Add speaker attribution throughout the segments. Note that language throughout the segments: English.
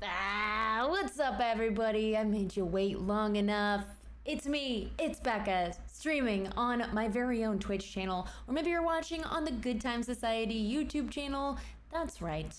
Speaker 1: What's up, everybody? I made you wait long enough. It's me, it's Becca, streaming on my very own Twitch channel, or maybe you're watching on the Good Time Society YouTube channel. That's right,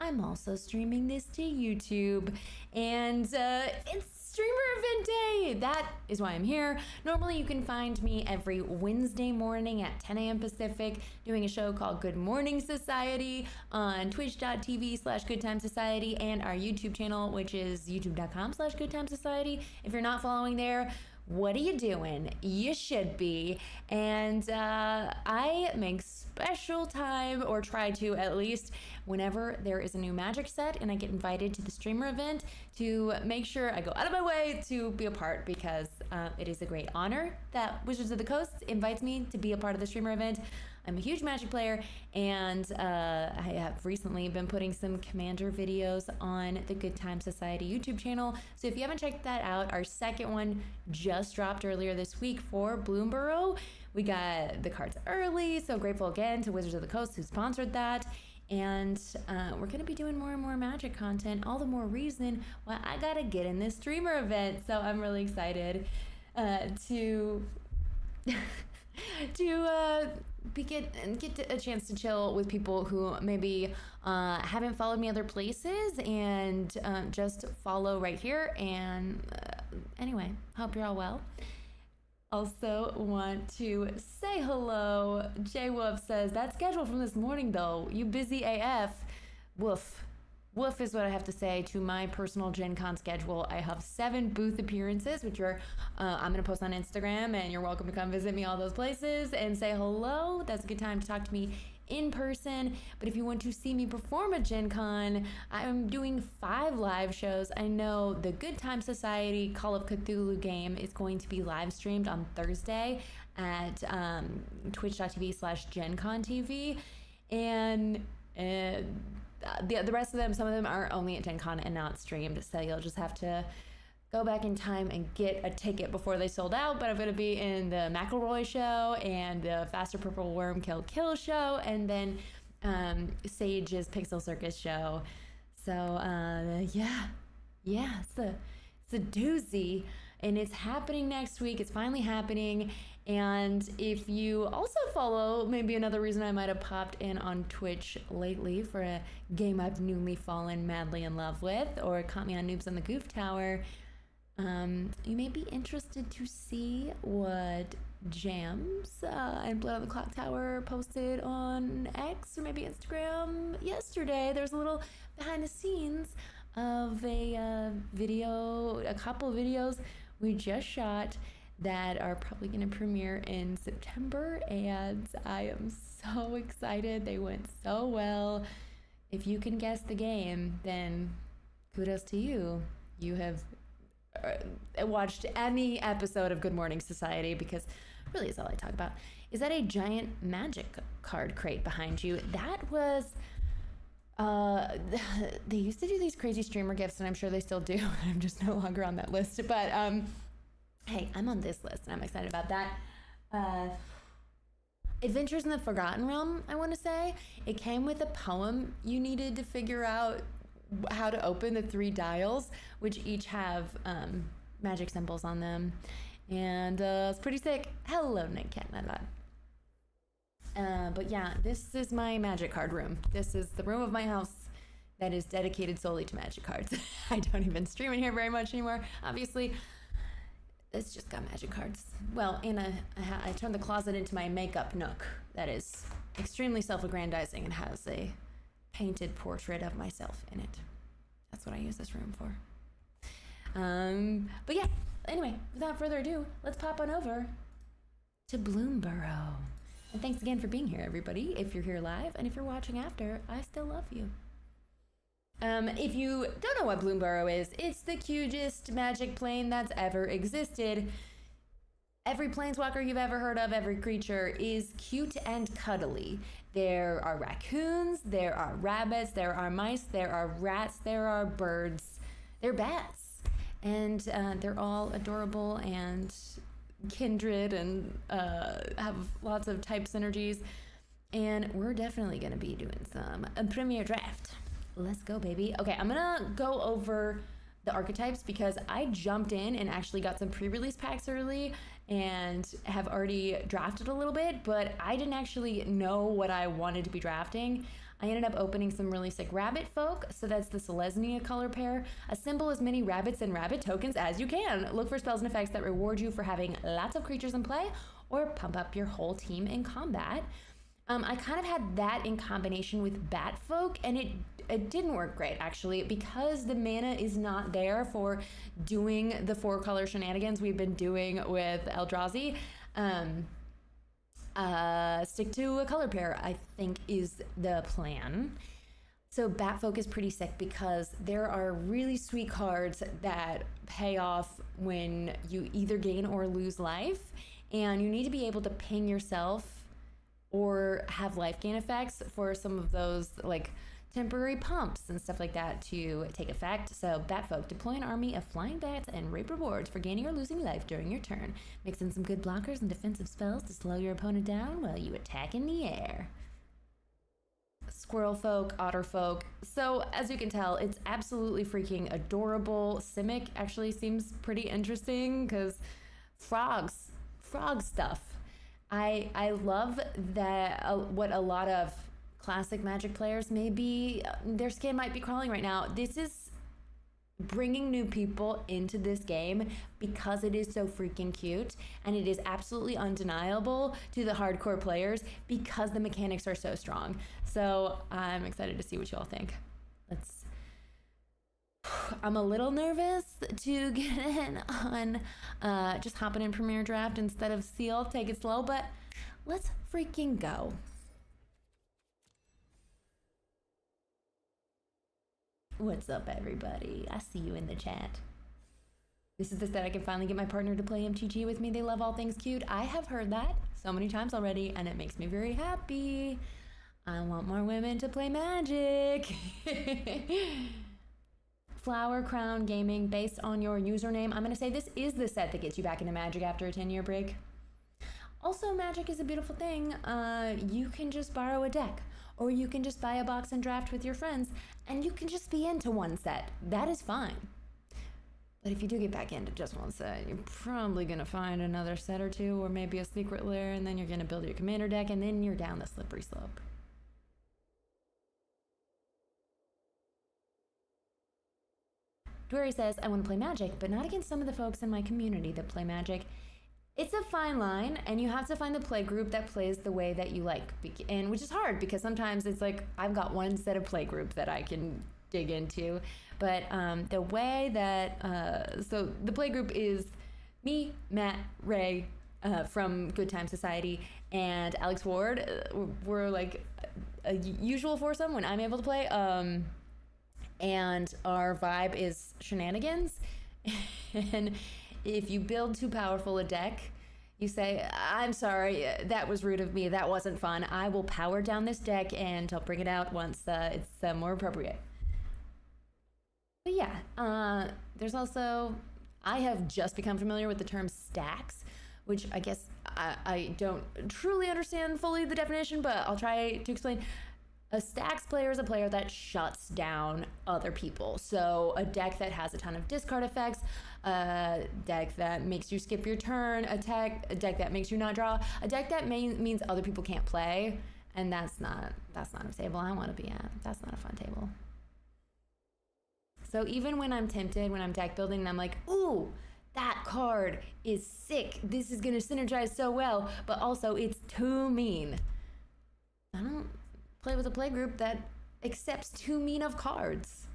Speaker 1: I'm also streaming this to YouTube, and it's Streamer Event Day! That is why I'm here. Normally you can find me every Wednesday morning at 10 a.m. Pacific doing a show called Good Morning Society on twitch.tv/goodtimesociety and our YouTube channel, which is youtube.com/goodtimesociety. If you're not following there, what are you doing? You should be. And I make special time, or try to at least, whenever there is a new Magic set and I get invited to the streamer event, to make sure I go out of my way to be a part, because it is a great honor that Wizards of the Coast invites me to be a part of the streamer event. I'm a huge Magic player, and I have recently been putting some Commander videos on the Good Time Society YouTube channel. So if you haven't checked that out, our second one just dropped earlier this week for Bloomburrow. We got the cards early, so grateful again to Wizards of the Coast who sponsored that. And we're going to be doing more and more Magic content, all the more reason why I got to get in this streamer event. So I'm really excited to get a chance to chill with people who maybe haven't followed me other places, and just follow right here. And anyway, hope you're all well. Also want to say hello. J Wolf says, that schedule from this morning though, you busy AF. Woof. Woof is what I have to say to my personal Gen Con schedule. I have 7 booth appearances, which are I'm going to post on Instagram, and you're welcome to come visit me all those places and say hello. That's a good time to talk to me in person. But if you want to see me perform at Gen Con, I'm doing 5 live shows. I know the Good Time Society Call of Cthulhu game is going to be live streamed on Thursday at twitch.tv/GenConTV. And the rest of them, some of them are only at Gen Con and not streamed, so you'll just have to go back in time and get a ticket before they sold out. But I'm going to be in the McElroy show and the Faster Purple Worm Kill show, and then Sage's Pixel Circus show. So yeah, it's a doozy, and it's happening next week. It's finally happening. And if you also follow, maybe another reason I might have popped in on Twitch lately for a game I've newly fallen madly in love with, or caught me on Noobs on the Goof Tower, you may be interested to see what Jams and Blood on the Clock Tower posted on X, or maybe Instagram yesterday. There's a little behind the scenes of a couple videos we just shot that are probably going to premiere in September, and I am so excited. They went so well. If you can guess the game, then kudos to you. You have watched any episode of Good Morning Society, because really is all I talk about. Is that a giant Magic card crate behind you? That was... they used to do these crazy streamer gifts, and I'm sure they still do. I'm just no longer on that list. But hey, I'm on this list, and I'm excited about that. Adventures in the Forgotten Realm, I want to say. It came with a poem you needed to figure out how to open the 3 dials, which each have magic symbols on them. And it's pretty sick. Hello, Nick Cat, not bad. But yeah, this is my Magic card room. This is the room of my house that is dedicated solely to Magic cards. I don't even stream in here very much anymore, obviously. It's just got Magic cards. Well, I turned the closet into my makeup nook that is extremely self-aggrandizing and has a painted portrait of myself in it. That's what I use this room for. But yeah, anyway, without further ado, let's pop on over to Bloomburrow. And thanks again for being here, everybody. If you're here live, and if you're watching after, I still love you. If you don't know what Bloomburrow is, it's the cutest Magic plane that's ever existed. Every planeswalker you've ever heard of, every creature, is cute and cuddly. There are raccoons, there are rabbits, there are mice, there are rats, there are birds, there are bats. And they're all adorable and kindred and have lots of type synergies. And we're definitely going to be doing some Premier Draft Let's go, baby. Okay, I'm gonna go over the archetypes because I jumped in and actually got some pre-release packs early and have already drafted a little bit, but I didn't actually know what I wanted to be drafting. I ended up opening some really sick rabbit folk, so that's the Selesnya color pair. Assemble as many rabbits and rabbit tokens as you can. Look for spells and effects that reward you for having lots of creatures in play or pump up your whole team in combat. I kind of had that in combination with Bat Folk, and it didn't work great actually because the mana is not there for doing the 4-color shenanigans we've been doing with Eldrazi. Stick to a color pair, I think, is the plan. So Bat Folk is pretty sick because there are really sweet cards that pay off when you either gain or lose life, and you need to be able to ping yourself or have life gain effects for some of those like temporary pumps and stuff like that to take effect. So Batfolk, deploy an army of flying bats and reap rewards for gaining or losing life during your turn. Mix in some good blockers and defensive spells to slow your opponent down while you attack in the air. Squirrel folk, otter folk. So as you can tell, it's absolutely freaking adorable. Simic actually seems pretty interesting because frog stuff. I love that what a lot of classic Magic players may be, their skin might be crawling right now. This is bringing new people into this game because it is so freaking cute, and it is absolutely undeniable to the hardcore players because the mechanics are so strong. So I'm excited to see what y'all think. I'm a little nervous to get in on just hopping in Premier Draft instead of Seal. Take it slow, but let's freaking go. What's up, everybody? I see you in the chat. This is the set I can finally get my partner to play MTG with me. They love all things cute. I have heard that so many times already, and it makes me very happy. I want more women to play Magic. Flower Crown Gaming, based on your username. I'm going to say this is the set that gets you back into Magic after a 10-year break. Also, Magic is a beautiful thing. You can just borrow a deck, or you can just buy a box and draft with your friends, and you can just be into one set. That is fine. But if you do get back into just one set, you're probably going to find another set or two, or maybe a secret lair, and then you're going to build your commander deck, and then you're down the slippery slope. Dwery says, I want to play Magic, but not against some of the folks in my community that play Magic. It's a fine line, and you have to find the play group that plays the way that you like, and which is hard because sometimes it's like I've got one set of play group that I can dig into, but the way that so the play group is me, Matt, Ray from Good Time Society, and Alex Ward. We're like a usual foursome when I'm able to play. And our vibe is shenanigans. And if you build too powerful a deck, you say, I'm sorry, that was rude of me, that wasn't fun. I will power down this deck and I'll bring it out once it's more appropriate. But yeah, there's also, I have just become familiar with the term stacks, which I guess I don't truly understand fully the definition, but I'll try to explain. A stacks player is a player that shuts down other people. So a deck that has a ton of discard effects, a deck that makes you skip your turn, a deck that makes you not draw, a deck that means other people can't play, and that's not a table I want to be at. That's not a fun table. So even when I'm tempted, when I'm deck building, and I'm like, ooh, that card is sick. This is gonna synergize so well, but also it's too mean. I don't play with a play group that accepts too mean of cards.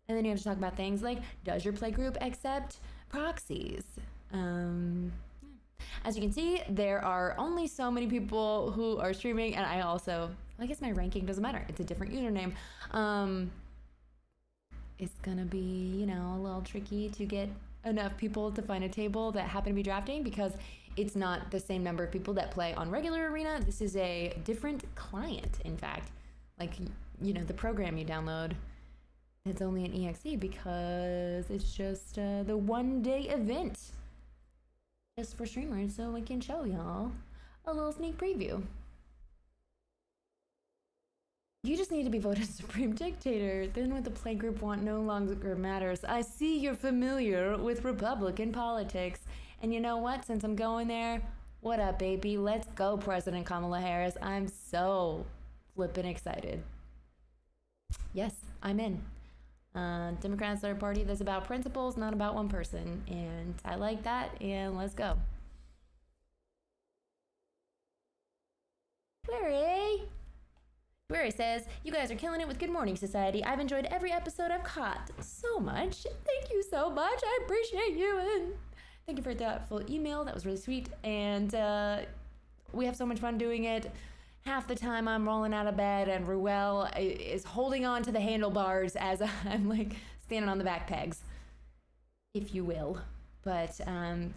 Speaker 1: And then you have to talk about things like, does your play group accept proxies? As you can see, there are only so many people who are streaming, and I guess my ranking doesn't matter. It's a different username. It's gonna be, a little tricky to get enough people to find a table that happen to be drafting because it's not the same number of people that play on regular Arena. This is a different client, in fact. Like, the program you download, it's only an EXE because it's just the one-day event. Just for streamers, so we can show y'all a little sneak preview. You just need to be voted supreme dictator. Then what the playgroup want no longer matters. I see you're familiar with Republican politics. And you know what? Since I'm going there, what up, baby? Let's go, President Kamala Harris. I'm so flippin' excited. Yes, I'm in. Democrats are a party that's about principles, not about one person. And I like that, and let's go. Query says, you guys are killing it with Good Morning Society. I've enjoyed every episode I've caught so much. Thank you so much. I appreciate you. And thank you for that full email. That was really sweet. And we have so much fun doing it. Half the time I'm rolling out of bed and Ruel is holding on to the handlebars as I'm like standing on the back pegs, if you will. But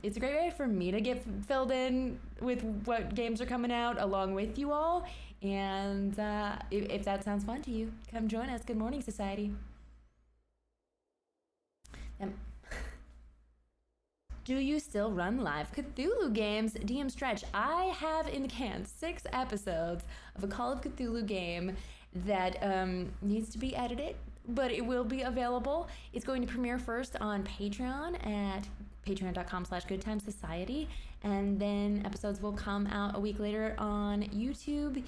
Speaker 1: it's a great way for me to get filled in with what games are coming out along with you all. And if that sounds fun to you, come join us. Good Morning Society. Do you still run live Cthulhu games? DM Stretch, I have in the can 6 episodes of a Call of Cthulhu game that needs to be edited, but it will be available. It's going to premiere first on Patreon at patreon.com/goodtimesociety, and then episodes will come out a week later on YouTube.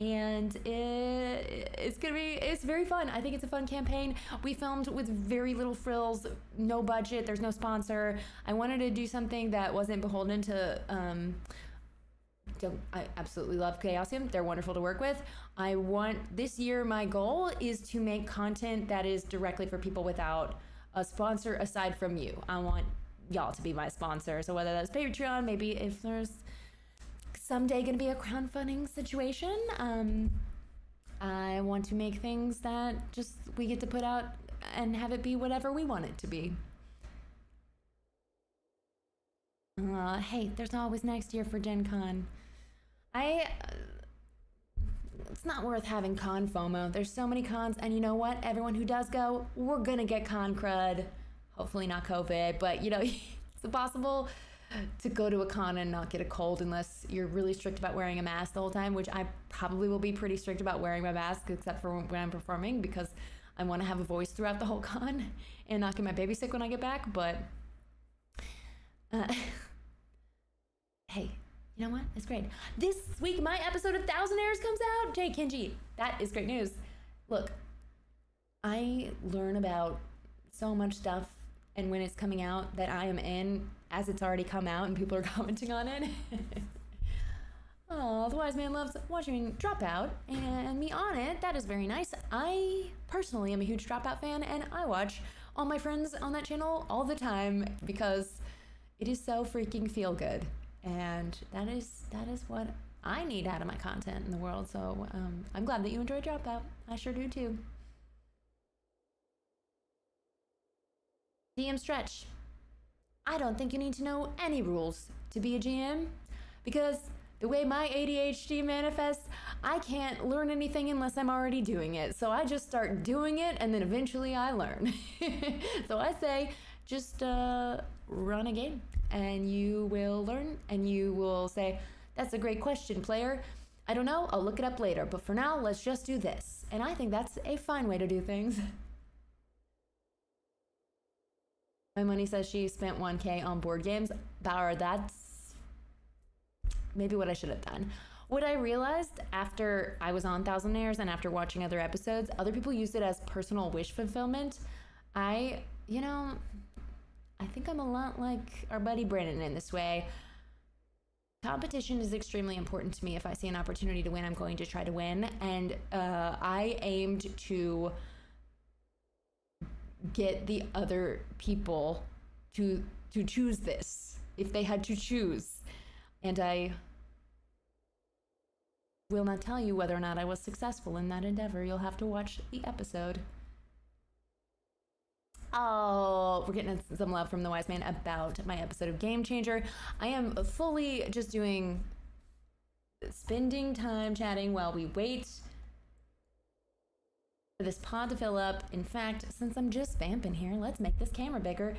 Speaker 1: And it's very fun. I think it's a fun campaign. We filmed with very little frills, no budget, there's no sponsor. I wanted to do something that wasn't beholden to, I absolutely love Chaosium. They're wonderful to work with. This year, my goal is to make content that is directly for people without a sponsor aside from you. I want y'all to be my sponsor. So whether that's Patreon, maybe if there's someday going to be a crowdfunding situation. I want to make things that just we get to put out and have it be whatever we want it to be. Hey, there's always next year for Gen Con. It's not worth having con FOMO. There's so many cons, and you know what? Everyone who does go, we're gonna get con crud. Hopefully not COVID, but you know, it's possible to go to a con and not get a cold unless you're really strict about wearing a mask the whole time, which I probably will be pretty strict about wearing my mask except for when I'm performing, because I want to have a voice throughout the whole con and not get my baby sick when I get back. But hey, you know what? It's great. This week my episode of Thousand Errors comes out. Jay Kenji, that is great news. Look, I learn about so much stuff, and when it's coming out that I am in as it's already come out and people are commenting on it. Oh, the wise man loves watching Dropout and me on it. That is very nice. I personally am a huge Dropout fan, and I watch all my friends on that channel all the time because it is so freaking feel good. And that is what I need out of my content in the world. So I'm glad that you enjoyed Dropout. I sure do too. DM Stretch. I don't think you need to know any rules to be a GM, because the way my ADHD manifests, I can't learn anything unless I'm already doing it. So I just start doing it, and then eventually I learn. So I say, just run a game and you will learn, and you will say, that's a great question, player. I don't know, I'll look it up later, but for now, let's just do this. And I think that's a fine way to do things. My money says she spent 1K on board games. Bauer, that's maybe what I should have done. What I realized after I was on Thousand Airs and after watching other episodes, other people used it as personal wish fulfillment. I think I'm a lot like our buddy Brandon in this way. Competition is extremely important to me. If I see an opportunity to win, I'm going to try to win. And I aimed to get the other people to choose this if they had to choose. And I will not tell you whether or not I was successful in that endeavor. You'll have to watch the episode. Oh, we're getting some love from the wise man about my episode of Game Changer. I am fully just spending time chatting while we wait for this pod to fill up. In fact, since I'm just vamping here, let's make this camera bigger.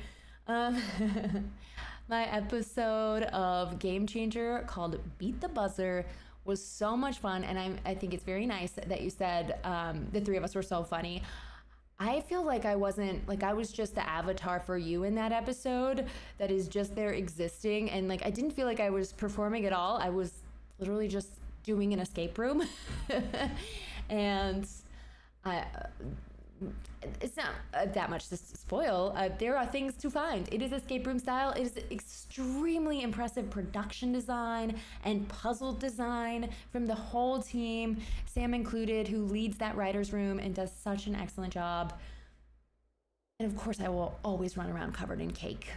Speaker 1: My episode of Game Changer called Beat the Buzzer was so much fun, and I think it's very nice that you said the three of us were so funny. I feel like I wasn't, like, I was just the avatar for you in that episode that is just there existing, and like I didn't feel like I was performing at all. I was literally just doing an escape room. And it's not that much to spoil. There are things to find. It is escape room style. It is extremely impressive production design and puzzle design from the whole team, Sam included, who leads that writer's room and does such an excellent job. And of course, I will always run around covered in cake.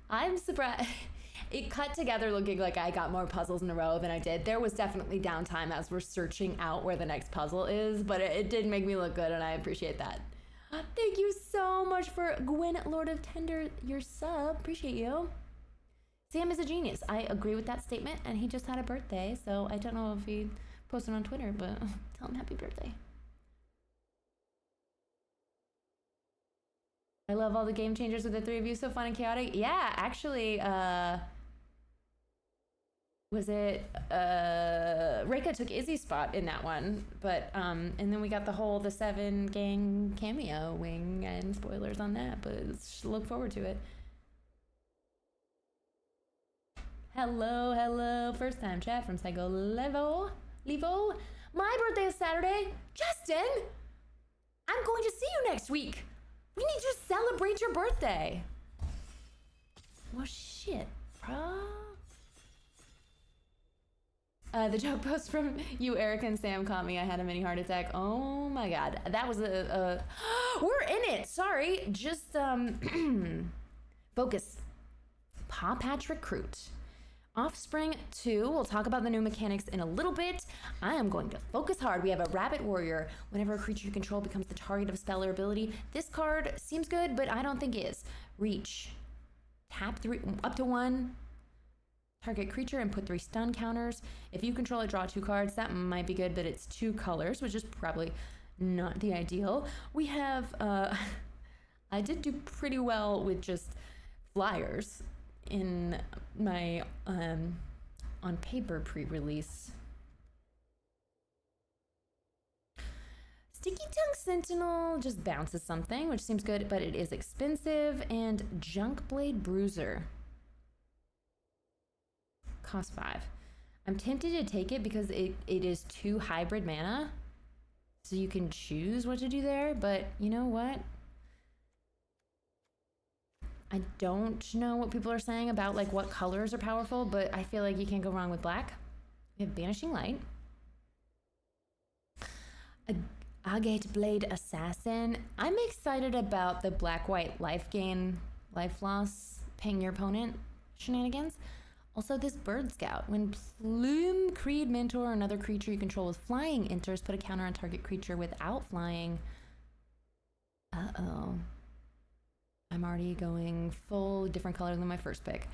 Speaker 1: I'm surprised. It cut together looking like I got more puzzles in a row than I did. There was definitely downtime as we're searching out where the next puzzle is, but it did make me look good, and I appreciate that. Thank you so much for Gwen, Lord of Tender, your sub. Appreciate you. Sam is a genius. I agree with that statement, and he just had a birthday, so I don't know if he posted on Twitter, but tell him happy birthday. I love all the game changers with the three of you. So fun and chaotic. Yeah, actually, was it Reika took Izzy's spot in that one, but and then we got the 7 gang cameo wing, and spoilers on that, but look forward to it. Hello, first time chat from Psycho Levo. My birthday is Saturday. Justin, I'm going to see you next week. We need to celebrate your birthday. Well, shit, bro. The joke post from you, Eric and Sam, caught me. I had a mini heart attack. Oh my god, that was a we're in it. Sorry, just focus. Paw Patch Recruit. Offspring 2, we'll talk about the new mechanics in a little bit. I am going to focus hard. We have a Rabbit Warrior. Whenever a creature you control becomes the target of a spell or ability, this card seems good, but I don't think is. Reach. Tap 3, up to 1. Target creature and put 3 stun counters. If you control it, draw 2 cards. That might be good, but it's 2 colors, which is probably not the ideal. We have, I did do pretty well with just flyers in my on paper pre-release. Sticky Tongue Sentinel just bounces something, which seems good, but it is expensive. And Junk Blade Bruiser costs 5. I'm tempted to take it because it is 2 hybrid mana, so you can choose what to do there, but you know what? I don't know what people are saying about like what colors are powerful, but I feel like you can't go wrong with black. We have Banishing Light. Agate Blade Assassin. I'm excited about the black-white life gain, life loss, paying your opponent shenanigans. Also, this Bird Scout. When Plume, Creed, Mentor, or another creature you control with flying enters, put a counter on target creature without flying. Uh-oh. I'm already going full different color than my first pick.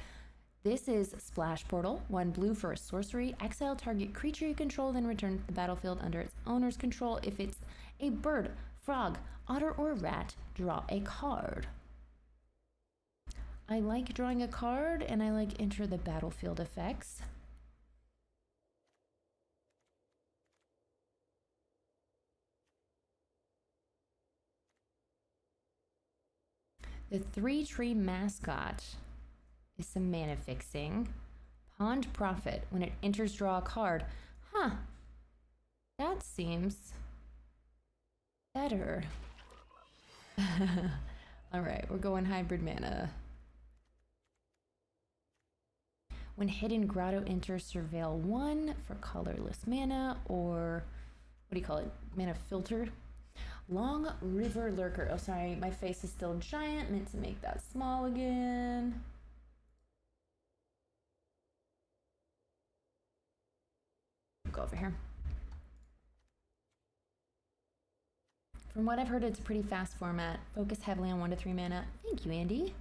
Speaker 1: This is Splash Portal. 1 blue for a sorcery. Exile target creature you control, then return to the battlefield under its owner's control. If it's a bird, frog, otter, or rat, draw a card. I like drawing a card, and I like enter the battlefield effects. The 3-tree mascot is some mana fixing. Pond Prophet. When it enters, draw a card. Huh. That seems better. All right, we're going hybrid mana. When Hidden Grotto enters, surveil 1 for colorless mana, or what do you call it? Mana filter. Long River Lurker. Oh, sorry, my face is still giant. Meant to make that small again. Go over here. From what I've heard, it's a pretty fast format. Focus heavily on 1 to 3 mana. Thank you, Andy.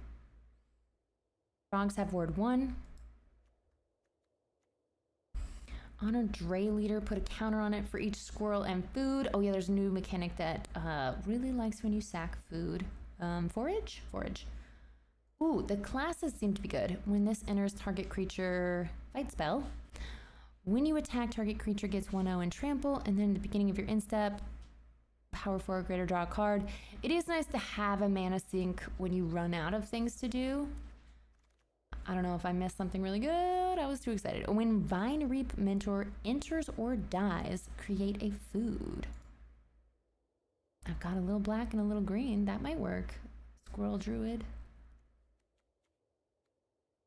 Speaker 1: Frogs have ward 1. Honor Dray Leader, put a counter on it for each squirrel and food. Oh yeah, there's a new mechanic that really likes when you sack food. Forage? Forage. Ooh, the classes seem to be good. When this enters target creature fight spell, when you attack, target creature gets 1/0 and trample, and then at the beginning of your instep, power 4 or greater, draw a card. It is nice to have a mana sink when you run out of things to do. I don't know if I missed something really good. I was too excited. When Vine Reap Mentor enters or dies, create a food. I've got a little black and a little green. That might work. Squirrel Druid.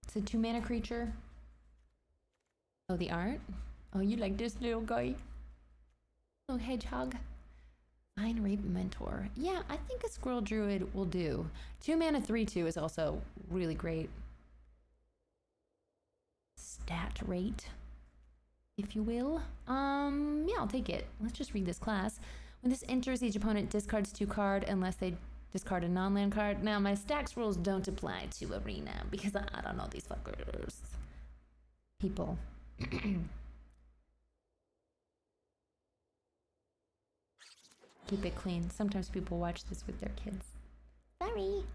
Speaker 1: It's a 2-mana creature. Oh, the art? Oh, you like this little guy? Little hedgehog. Vine Reap Mentor. Yeah, I think a Squirrel Druid will do. 2-mana 3/2 is also really great. Stat rate, if you will. Yeah, I'll take it. Let's just read this class. When this enters, each opponent discards 2 cards unless they discard a non-land card. Now, my stacks rules don't apply to Arena because I don't know these fuckers. People. Keep it clean. Sometimes people watch this with their kids. Sorry.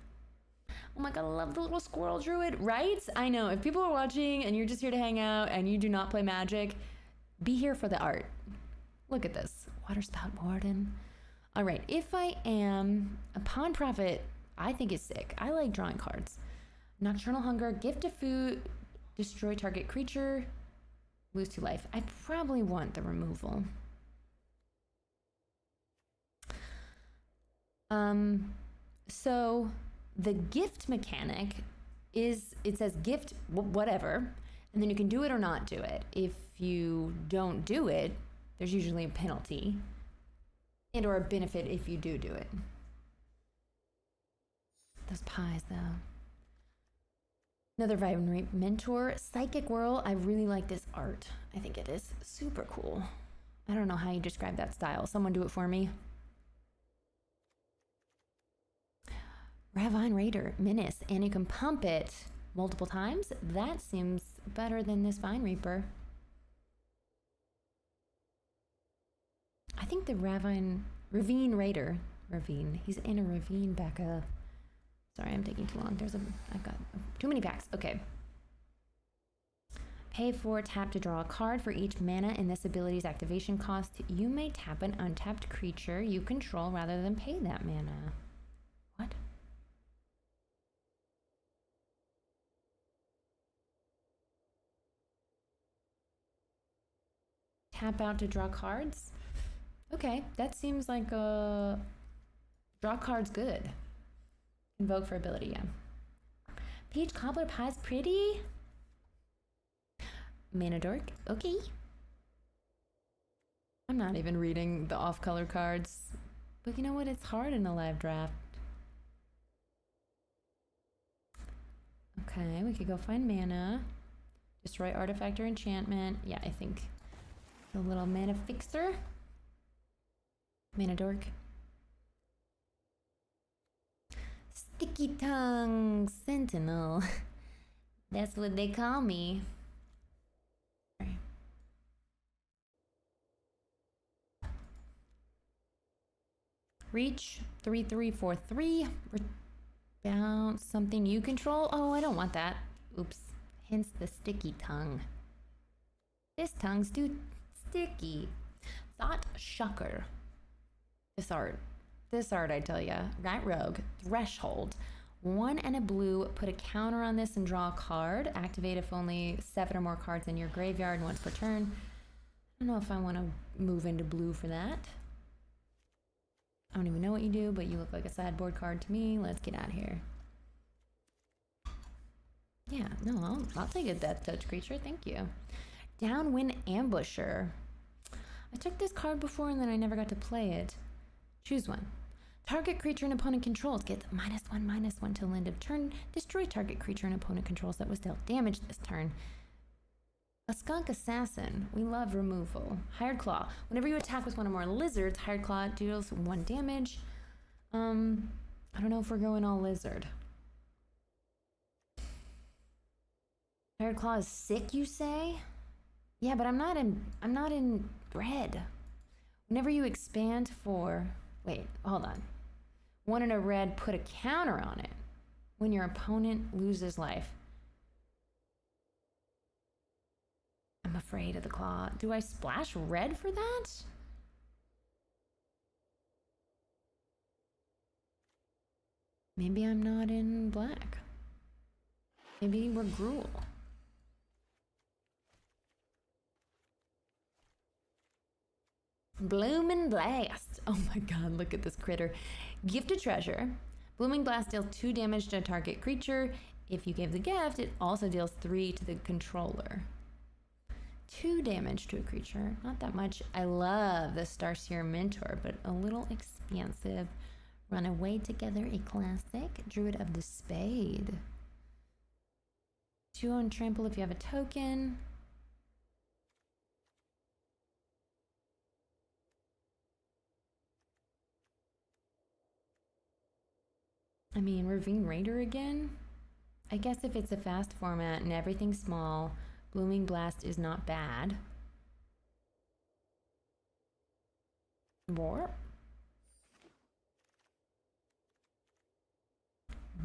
Speaker 1: Oh my god, I love the little squirrel druid, right? I know, if people are watching and you're just here to hang out and you do not play Magic, be here for the art. Look at this. Waterspout Warden. All right, if I am a Pawn Prophet, I think is sick. I like drawing cards. Nocturnal Hunger, gift of food, destroy target creature, lose 2 life. I probably want the removal. So the gift mechanic is, it says gift whatever, and then you can do it or not do it. If you don't do it, there's usually a penalty and or a benefit if you do it. Those pies though. Another Vine Reap Mentor. Psychic Whirl. I really like this art. I think it is super cool. I don't know how you describe that style. Someone do it for me. Ravine Raider, Menace, and you can pump it multiple times. That seems better than this Vine Reaper. I think the Ravine Raider, he's in a ravine back up. Sorry, I'm taking too long. I've got too many packs. Okay. Pay 4 tap to draw a card for each mana in this ability's activation cost. You may tap an untapped creature you control rather than pay that mana. What? Tap out to draw cards? Okay, that seems like a draw cards good. Invoke for ability, yeah. Peach Cobbler Pie's pretty. Mana Dork, okay. I'm not even reading the off-color cards, but you know what? It's hard in a live draft. Okay, we could go find mana. Destroy artifact or enchantment. Yeah, I think the little mana fixer. Mana Dork. Sticky Tongue Sentinel. That's what they call me. Sorry. Reach 3/3/4/3. Bounce something you control. Oh, I don't want that. Oops. Hence the Sticky Tongue. This tongue's too sticky. Thought Shucker. This art, I tell ya. Rat Rogue, Threshold. 1 and a blue, put a counter on this and draw a card. Activate if only 7 or more cards in your graveyard once per turn. I don't know if I want to move into blue for that. I don't even know what you do, but you look like a sideboard card to me. Let's get out of here. Yeah, no, I'll take a Death Touch creature, thank you. Downwind Ambusher. I took this card before and then I never got to play it. Choose one. Target creature an opponent controls gets -1/-1 till end of turn. Destroy target creature an opponent controls that was dealt damage this turn. A Skunk Assassin. We love removal. Hired Claw. Whenever you attack with one or more lizards, Hired Claw deals 1 damage. I don't know if we're going all lizard. Hired Claw is sick, you say? Yeah, but I'm not in red. Whenever you expand for, wait, hold on. 1 in a red, put a counter on it. when your opponent loses life. I'm afraid of the claw. Do I splash red for that? Maybe I'm not in black. Maybe we're gruel. Blooming Blast. Oh my god, look at this critter. Gifted treasure. Blooming Blast deals 2 damage to a target creature. If you gave the gift, it also deals 3 to the controller. 2 damage to a creature. Not that much. I love the Starseer Mentor, but a little expansive. Run away together, a classic. Druid of the Spade. 2 on trample if you have a token. I mean, Ravine Raider again? I guess if it's a fast format and everything's small, Blooming Blast is not bad. More?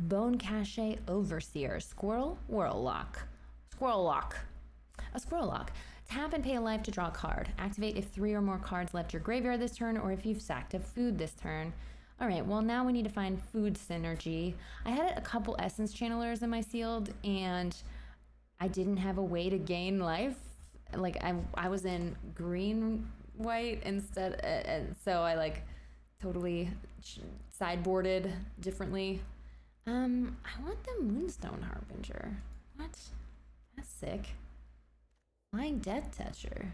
Speaker 1: Bone Cache Overseer. Squirrel Whirllock. Squirrel Lock. A Squirrel Lock. Tap and pay a life to draw a card. Activate if 3 or more cards left your graveyard this turn, or if you've sacked a food this turn. Alright, well now we need to find food synergy. I had a couple essence channelers in my sealed, and I didn't have a way to gain life. Like, I was in green-white instead, and so I, like, totally sideboarded differently. I want the Moonstone Harbinger. What? That's sick. Flying Death Toucher.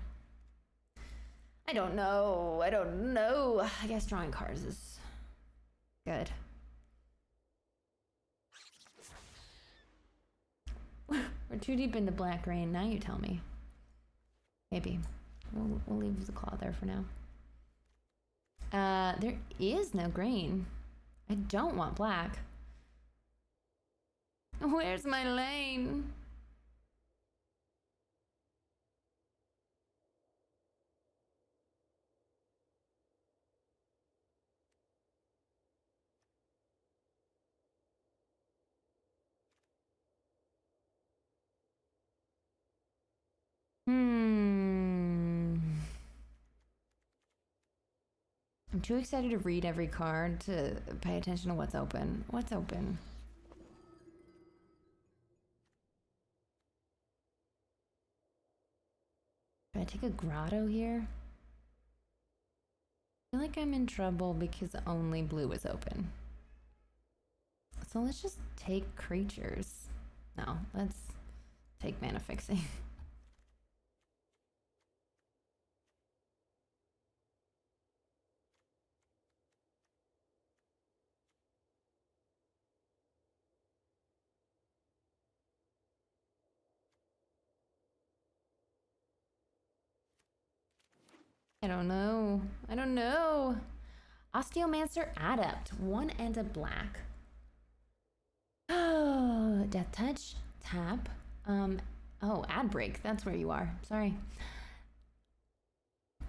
Speaker 1: I don't know. I guess drawing cards is good. We're too deep into Black Rain. Now you tell me. Maybe. We'll leave the claw there for now. There is no green. I don't want black. Where's my lane? I'm too excited to read every card to pay attention to what's open. What's open? Should I take a grotto here? I feel like I'm in trouble because only blue is open. So let's just take creatures. No, let's take mana fixing. I don't know. Osteomancer Adept. 1 and a black. Oh, Death Touch. Tap. Oh, Ad Break. That's where you are. Sorry.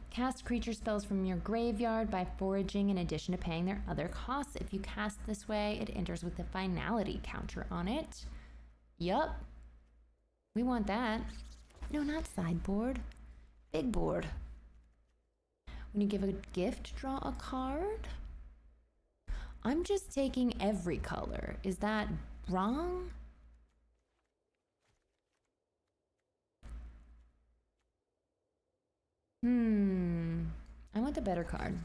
Speaker 1: Cast creature spells from your graveyard by foraging in addition to paying their other costs. If you cast this way, it enters with a finality counter on it. Yup. We want that. No, not sideboard. Big board. When you give a gift, draw a card? I'm just taking every color. Is that wrong? I want the better card.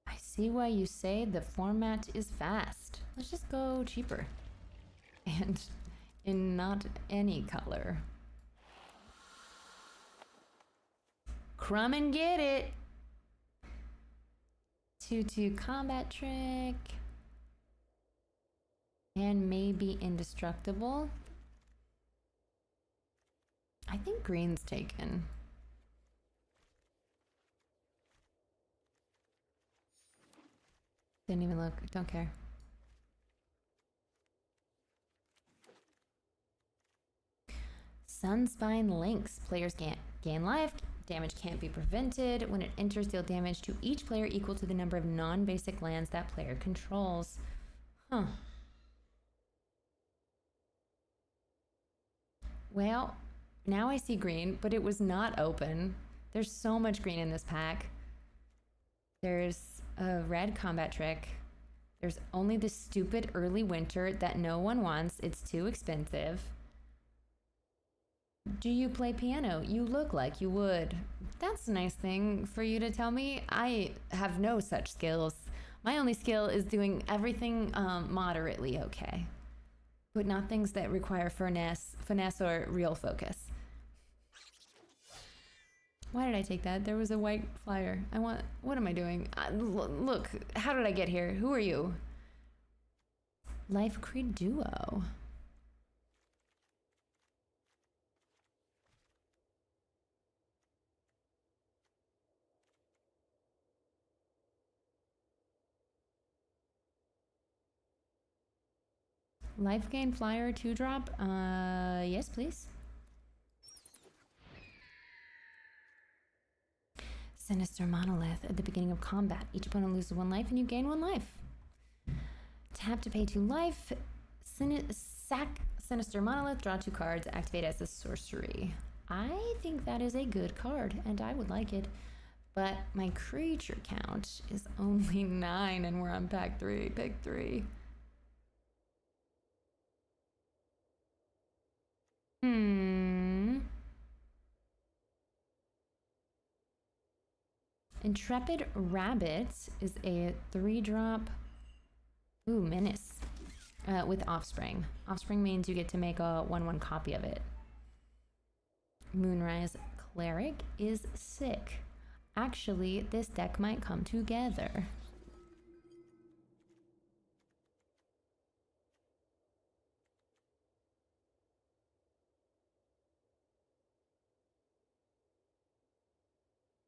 Speaker 1: I see why you say the format is fast. Let's just go cheaper. And in not any color. Crumb and get it. 2/2 combat trick. And maybe indestructible. I think green's taken. Didn't even look. Don't care. Sunspine Lynx. Players can't gain life. Damage can't be prevented. When it enters, deal damage to each player equal to the number of non-basic lands that player controls. Huh. Well, now I see green, but it was not open. There's so much green in this pack. There's a red combat trick. There's only the stupid early winter that no one wants. It's too expensive. Do you play piano? You look like you would. That's a nice thing for you to tell me. I have no such skills. My only skill is doing everything moderately okay, but not things that require finesse or real focus. Why did I take that? There was a white flyer. What am I doing? Look, how did I get here? Who are you? Life Creed Duo. Life gain flyer 2-drop? Yes, please. Sinister Monolith. At the beginning of combat, each opponent loses 1 life and you gain 1 life. Tap to pay 2 life. Sack Sinister Monolith. Draw 2 cards. Activate as a sorcery. I think that is a good card, and I would like it. But my creature count is only 9, and we're on pack 3. Pick 3. Intrepid Rabbit is a 3-drop. Ooh, Menace. With Offspring. Offspring means you get to make a 1/1 copy of it. Moonrise Cleric is sick. Actually, this deck might come together.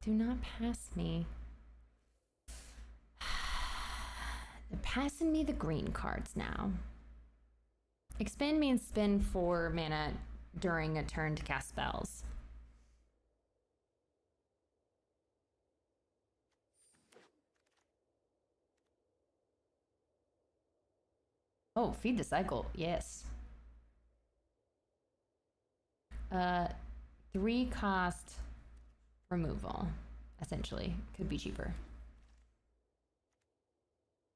Speaker 1: Do not pass me. They're passing me the green cards now. Expend means spend 4 mana during a turn to cast spells. Oh, feed the cycle. Yes. 3 cost removal, essentially. Could be cheaper.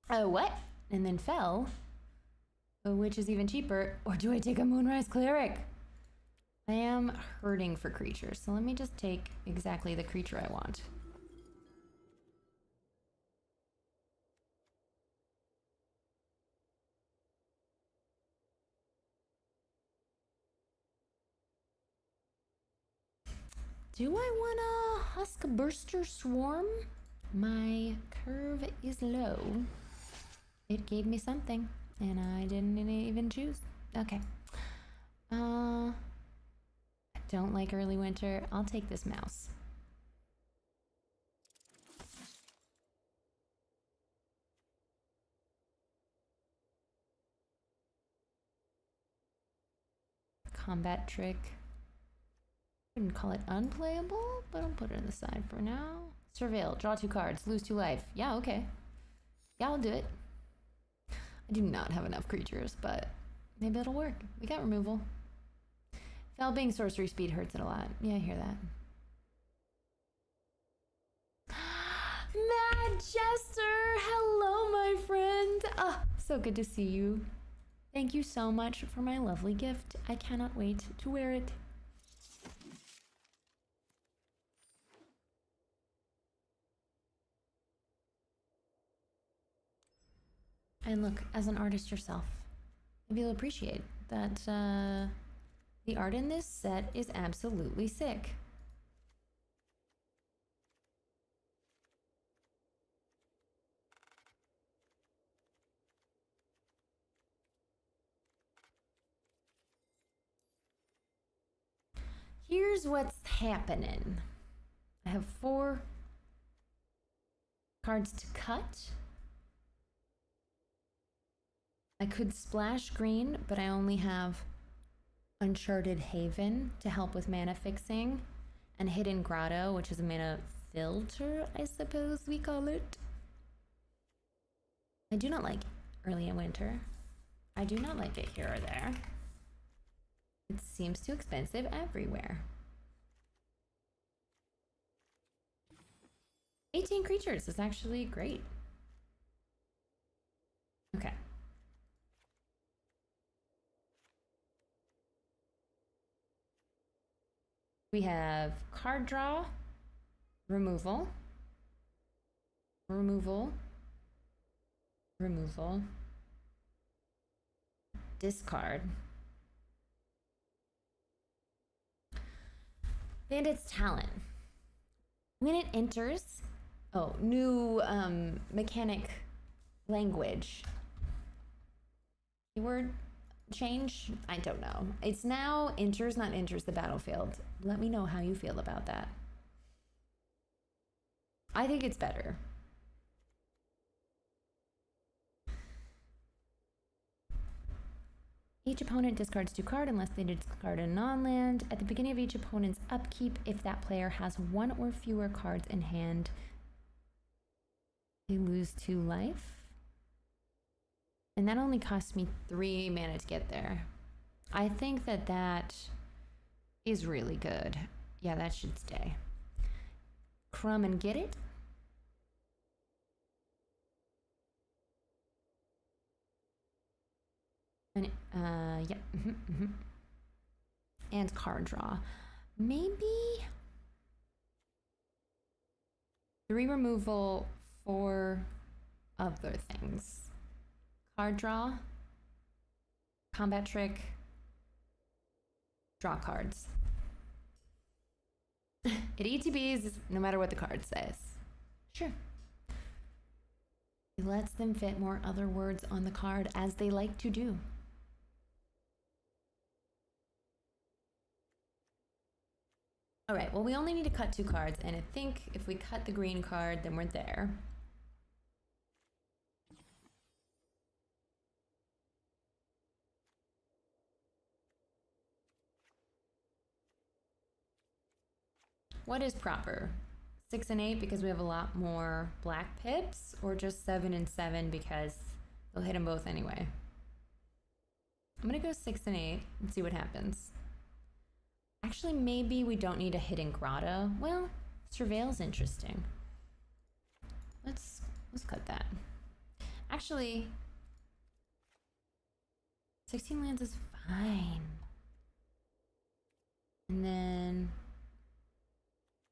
Speaker 1: Oh, what? And then fell, which is even cheaper. Or do I take a Moonrise Cleric? I am hurting for creatures, so let me just take exactly the creature I want. Do I want a Huskburster Swarm? My curve is low. It gave me something, and I didn't even choose. Okay. I don't like early winter. I'll take this mouse. Combat trick. Wouldn't call it unplayable, but I'll put it on the side for now. Surveil. Draw 2 cards. Lose 2 life. Yeah, okay. Yeah, I'll do it. I do not have enough creatures, but maybe it'll work. We got removal. Fell being sorcery speed hurts it a lot. Yeah, I hear that. Mad Jester! Hello, my friend! Ah, so good to see you. Thank you so much for my lovely gift. I cannot wait to wear it. And look, as an artist yourself, maybe you'll appreciate that the art in this set is absolutely sick. Here's what's happening. I have 4 cards to cut. I could splash green, but I only have Uncharted Haven to help with mana fixing, and Hidden Grotto, which is a mana filter, I suppose we call it. I do not like Early in Winter. I do not like it here or there. It seems too expensive everywhere. 18 creatures is actually great. Okay. We have card draw, removal, removal, removal, discard. Bandit's Talent. When it enters, oh, new mechanic language. Keyword change? I don't know. It's now enters, not enters the battlefield. Let me know how you feel about that. I think it's better. Each opponent discards 2 cards unless they discard a non-land. At the beginning of each opponent's upkeep, if that player has 1 or fewer cards in hand, they lose 2 life. And that only cost me 3 mana to get there. I think that that is really good. Yeah, that should stay. Crumb and get it. And, yep. And card draw. Maybe 3 removal, 4 other things. Card draw, combat trick, draw cards. It ETBs no matter what the card says. Sure. It lets them fit more other words on the card as they like to do. All right, well, we only need to cut 2 cards, and I think if we cut the green card, then we're there. What is proper? 6 and 8 because we have a lot more black pips, or just 7 and 7 because they'll hit them both anyway? I'm gonna go 6 and 8 and see what happens. Actually, maybe we don't need a Hidden Grotto. Well, Surveil's interesting. Let's cut that. Actually, 16 lands is fine. And then,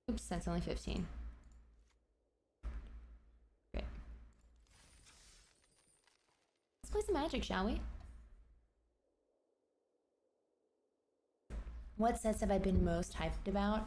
Speaker 1: oops, that's only 15. Great. Let's play some Magic, shall we? What sets have I been most hyped about?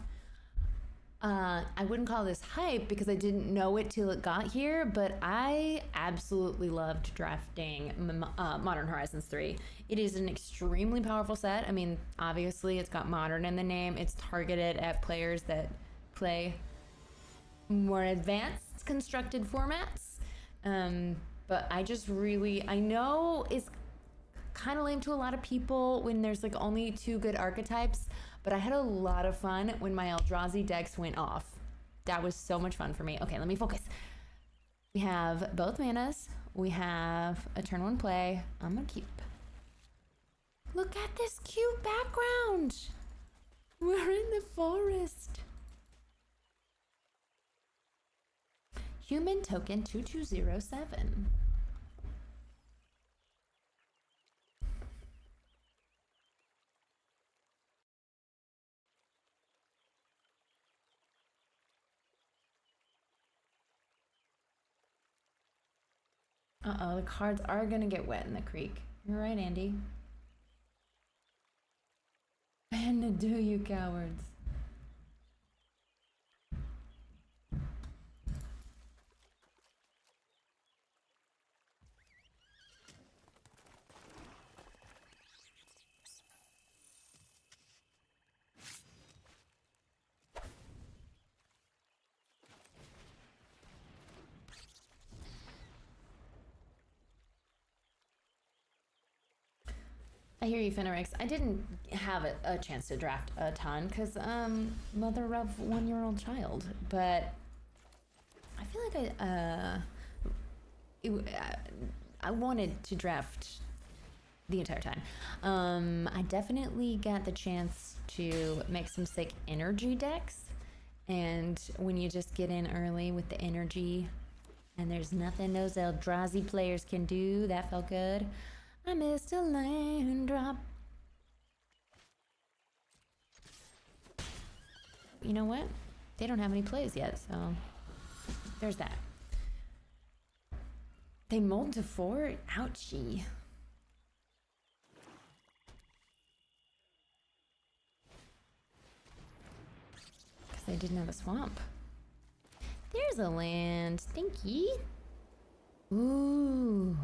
Speaker 1: I wouldn't call this hype because I didn't know it till it got here, but I absolutely loved drafting Modern Horizons 3. It is an extremely powerful set. I mean, obviously it's got modern in the name. It's targeted at players that play more advanced constructed formats. But I just really, I know it's kind of lame to a lot of people when there's like only 2 good archetypes, but I had a lot of fun when my Eldrazi decks went off. That was so much fun for me. Okay, let me focus. We have both manas. We have a turn 1 play. I'm gonna keep. Look at this cute background. We're in the forest. Human token 2207. Uh-oh, the cards are gonna get wet in the creek. You're right, Andy. And do you cowards. I hear you, Fenrix. I didn't have a chance to draft a ton because mother of 1-year-old child, but I feel like I wanted to draft the entire time. I definitely got the chance to make some sick energy decks, and when you just get in early with the energy and there's nothing those Eldrazi players can do, that felt good. I missed a land drop. You know what? They don't have any plays yet, so there's that. They mold to 4? Ouchie. Because they didn't have a swamp. There's a land. Thank you. Ooh.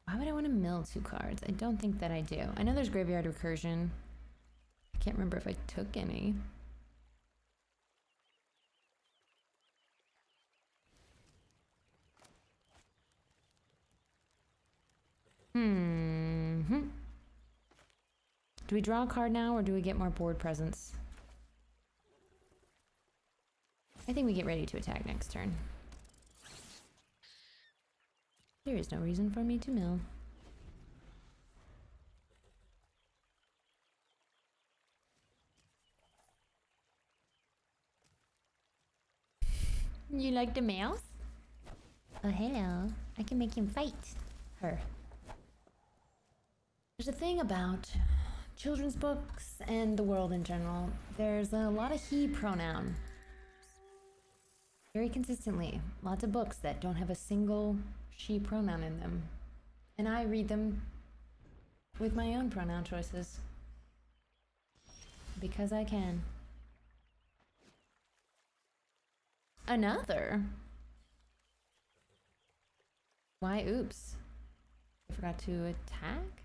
Speaker 1: Why would I want to mill 2 cards? I don't think that I do. I know there's graveyard recursion. I can't remember if I took any. Do we draw a card now, or do we get more board presence? I think we get ready to attack next turn. There is no reason for me to mill. You like the mouse? Oh, hello. I can make him fight her. There's a thing about children's books and the world in general. There's a lot of he pronoun. Very consistently. Lots of books that don't have a single she pronoun in them. And I read them with my own pronoun choices. Because I can. Another? Why oops? I forgot to attack?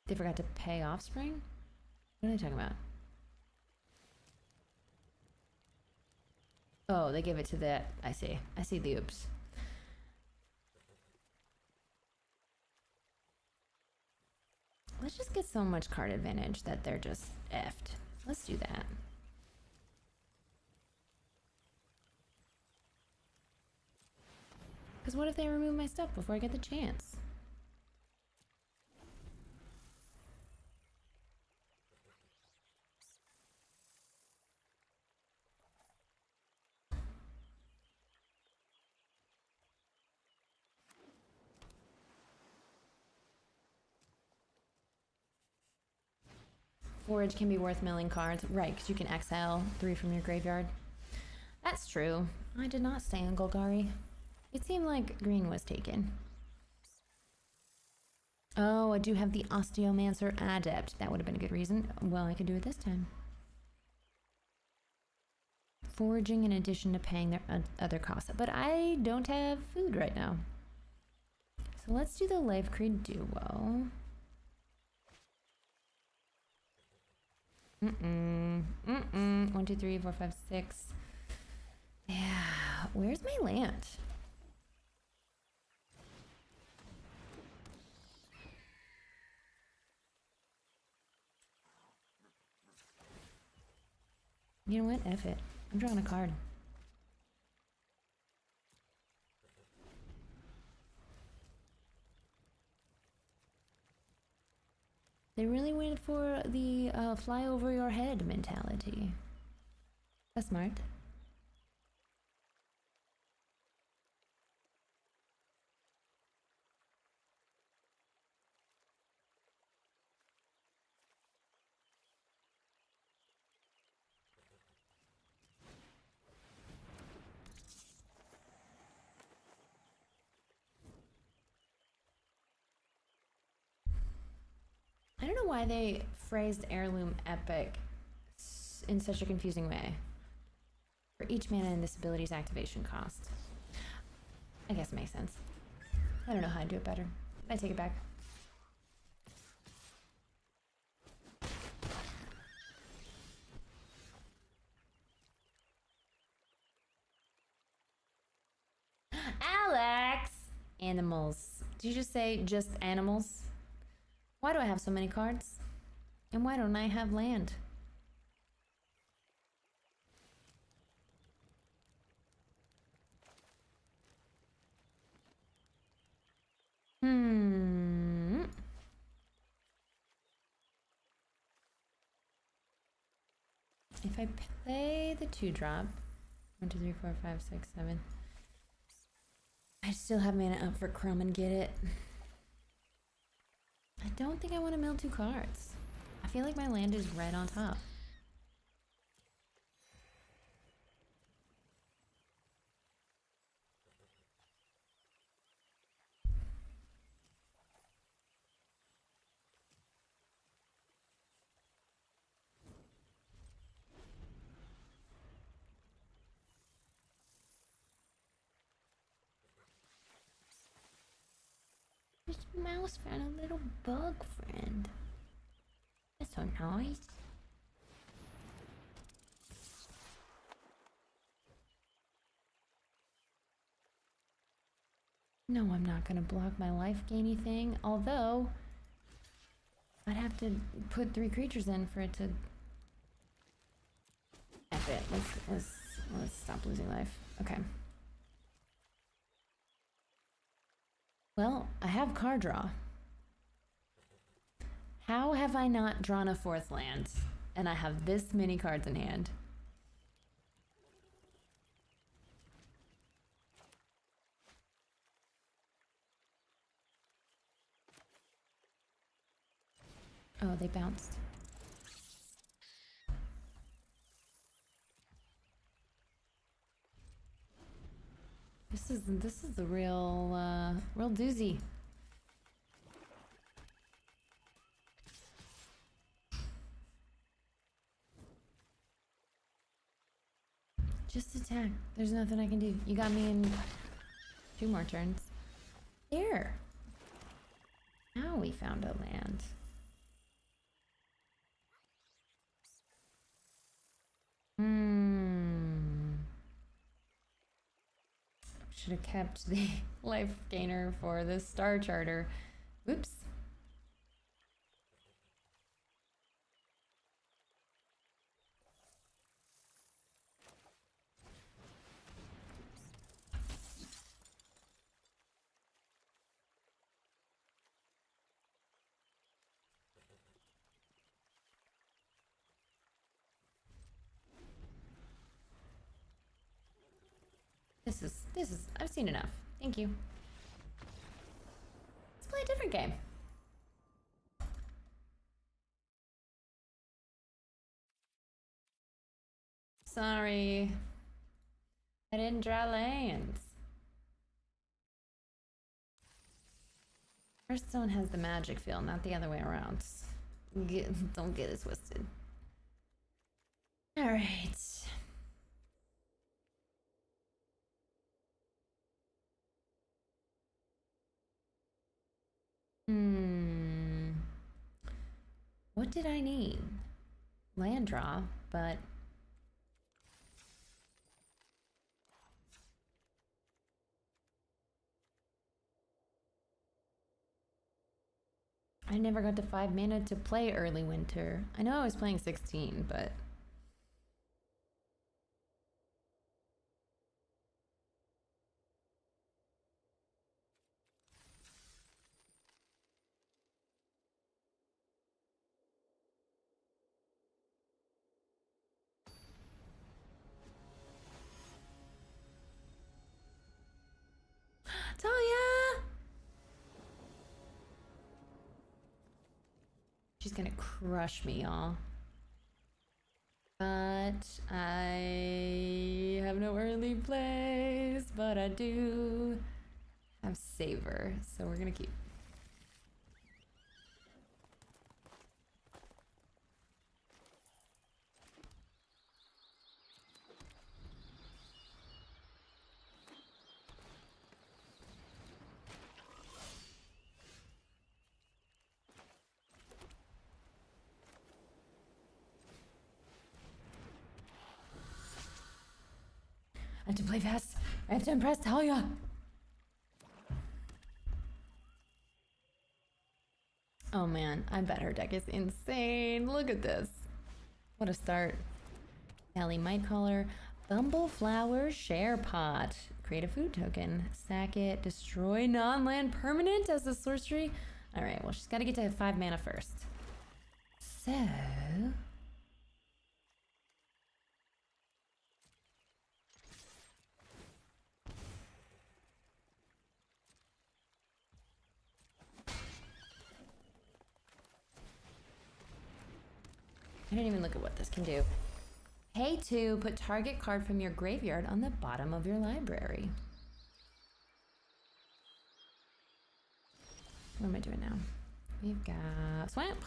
Speaker 1: They forgot to pay offspring? What are they talking about? Oh, they gave it to that. I see. I see the oops. Let's just get so much card advantage that they're just effed. Let's do that. Because what if they remove my stuff before I get the chance? Forage can be worth milling cards. Right, because you can exile 3 from your graveyard. That's true. I did not stay on Golgari. It seemed like green was taken. Oh, I do have the Osteomancer Adept. That would have been a good reason. Well, I could do it this time. Foraging in addition to paying their other costs. But I don't have food right now. So let's do the Life Creed Duo. 1, 2, 3, 4, 5, 6. Yeah, where's my land? You know what? F it. I'm drawing a card. They really went for the fly over your head mentality. That's smart. I don't know why they phrased Heirloom Epic in such a confusing way. For each mana in this ability's activation cost. I guess it makes sense. I don't know how to do it better. I take it back. animals. Did you just say just animals? Why do I have so many cards? And why don't I have land? If I play the 2-drop, 1, 2, 3, 4, 5, 6, 7. I still have mana up for Crumb and get it. I don't think I want to mill 2 cards. I feel like my land is right on top. This mouse found a little bug friend. That's so nice. No, I'm not gonna block my life gainy thing, although I'd have to put 3 creatures in for it to F it. Let's stop losing life. Okay. Well, I have card draw. How have I not drawn a 4th land? And I have this many cards in hand. Oh, they bounced. This is the real real doozy. Just attack. There's nothing I can do. You got me in 2 more turns. There. Now we found a land. Should have kept the life gainer for the star charter. Oops. This is, I've seen enough. Thank you. Let's play a different game. Sorry. I didn't draw lands. Hearthstone has the magic feel, not the other way around. Don't get it twisted. All right. What did I need? Land draw, but I never got to 5 mana to play early winter. I know I was playing 16, but Talia! She's gonna crush me, y'all. But I have no early plays, but I do have Savor, so we're gonna keep. I have to play fast. I have to impress Talia. Oh man, I bet her deck is insane. Look at this. What a start. Valley Might Caller, Bumbleflower Share Pot. Create a food token. Sack it. Destroy non-land permanent as a sorcery. Alright, well, she's got to get to 5 mana first. So... I didn't even look at what this can do. Pay 2, put target card from your graveyard on the bottom of your library. What am I doing now? We've got Swamp.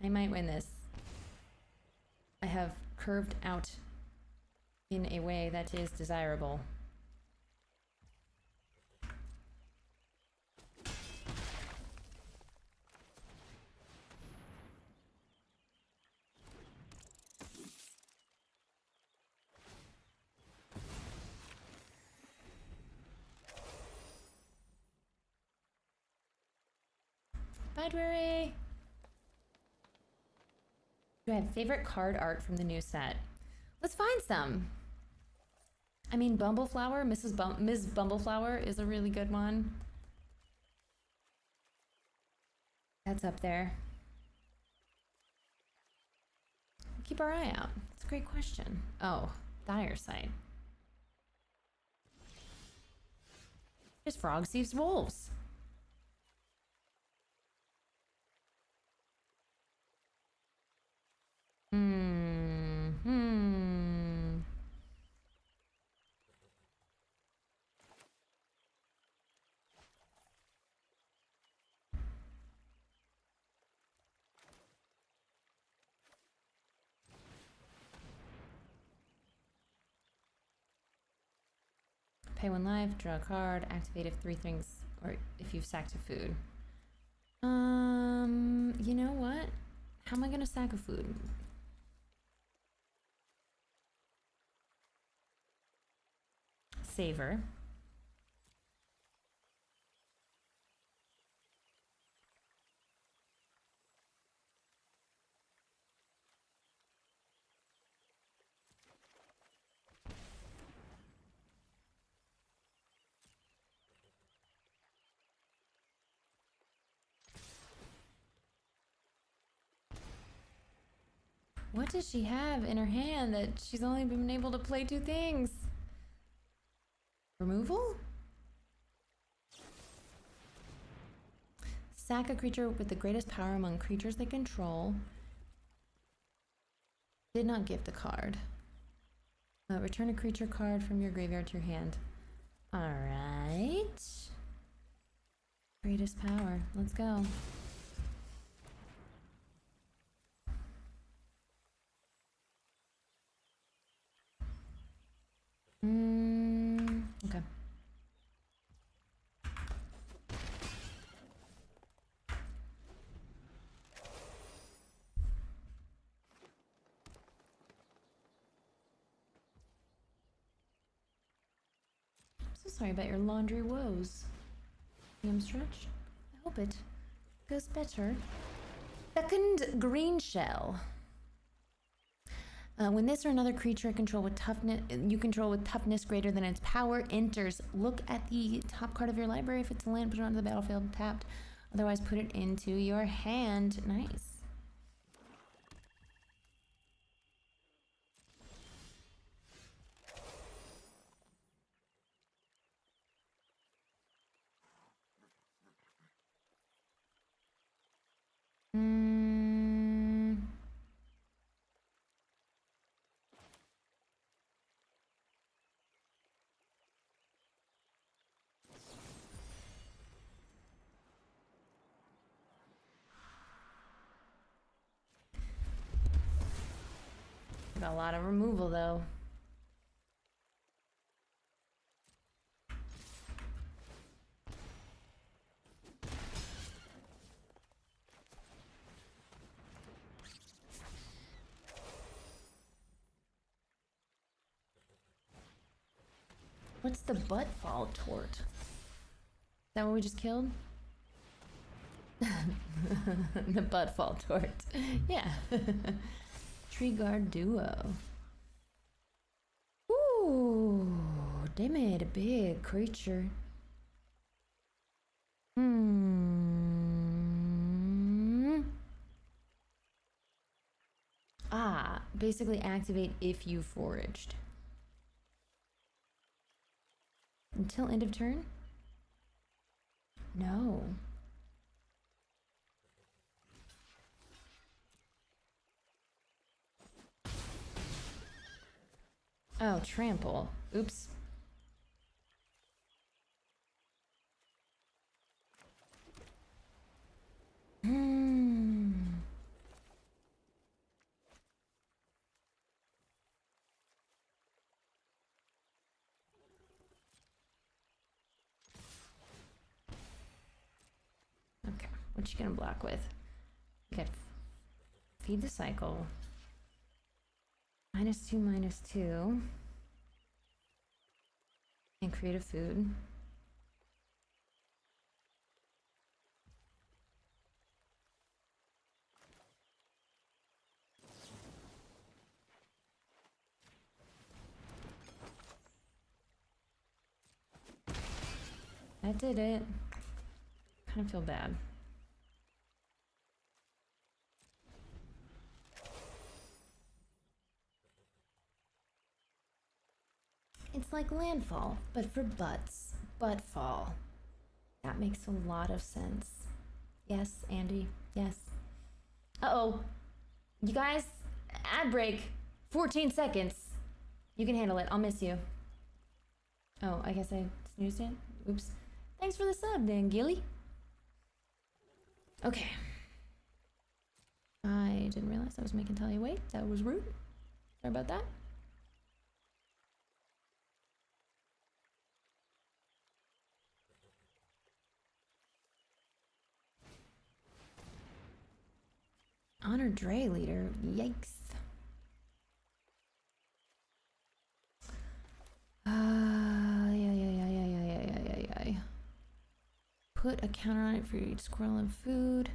Speaker 1: I might win this. I have curved out in a way that is desirable. Library. Do I have favorite card art from the new set? Let's find some. I mean, Bumbleflower, Ms. Bumbleflower is a really good one. That's up there. Keep our eye out. It's a great question. Oh, Dire Sight. Just Frog Thieves Wolves. Pay 1 life, draw a card, activate if 3 things, or if you've sacked a food. You know what? How am I gonna sack a food? Savor. What does she have in her hand that she's only been able to play 2 things? Removal? Sack a creature with the greatest power among creatures they control. Did not give the card. Return a creature card from your graveyard to your hand. Alright. Greatest power. Let's go. Okay. So sorry about your laundry woes. Stretch. I hope it goes better. Second green shell. When this or another creature you control with toughness greater than its power enters, look at the top card of your library. If it's a land, put it onto the battlefield tapped. Otherwise, put it into your hand. Nice. Got a lot of removal though. What's the buttfall tort? Is that what we just killed? The buttfall tort. Yeah. Tree guard duo. Ooh, they made a big creature. Ah, basically activate if you foraged. Until end of turn? No. Oh, trample. Oops. Okay, what you gonna block with? Okay. Feed the cycle. -2, -2. And creative food. That did it. Kind of feel bad. It's like landfall, but for butts. Buttfall. That makes a lot of sense. Yes, Andy. Yes. Uh-oh. You guys, ad break. 14 seconds. You can handle it. I'll miss you. Oh, I guess I snoozed it. Oops. Thanks for the sub, Dan Gilly. Okay. I didn't realize I was making Talia wait. That was rude. Sorry about that. Honor Dre leader. Yikes. Yeah. Put a counter on it for each squirrel and food.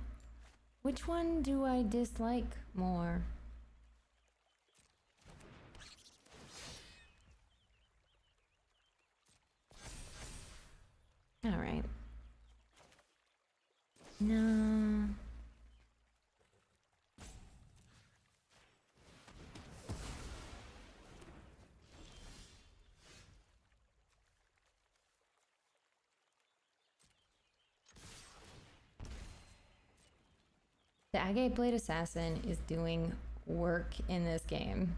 Speaker 1: Which one do I dislike more? All right. No. The Agate Blade Assassin is doing work in this game.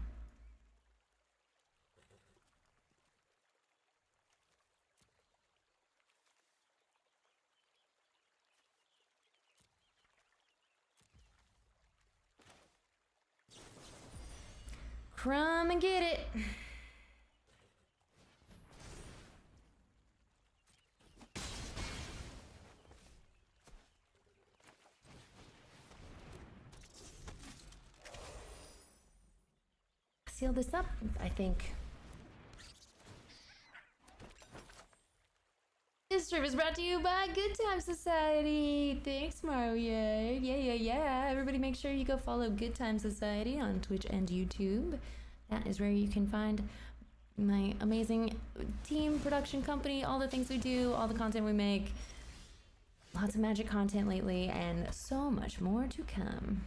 Speaker 1: Come and get it. Seal this up, I think. This stream is brought to you by Good Time Society. Thanks, Mario. Yeah. Everybody make sure you go follow Good Time Society on Twitch and YouTube. That is where you can find my amazing team, production company, all the things we do, all the content we make. Lots of magic content lately, and so much more to come.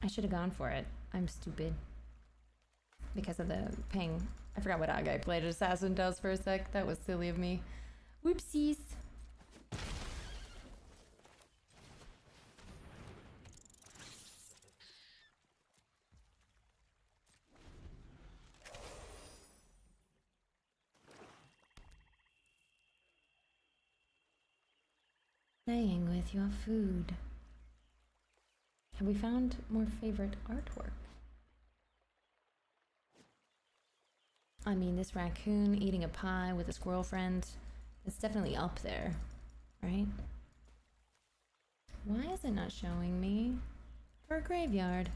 Speaker 1: I should have gone for it. I'm stupid. Because of the ping. I forgot what Agate Blade Assassin does for a sec. That was silly of me. Whoopsies. Playing with your food. Have we found more favorite artwork? I mean, this raccoon eating a pie with a squirrel friend, it's definitely up there, right? Why is it not showing me? For a graveyard.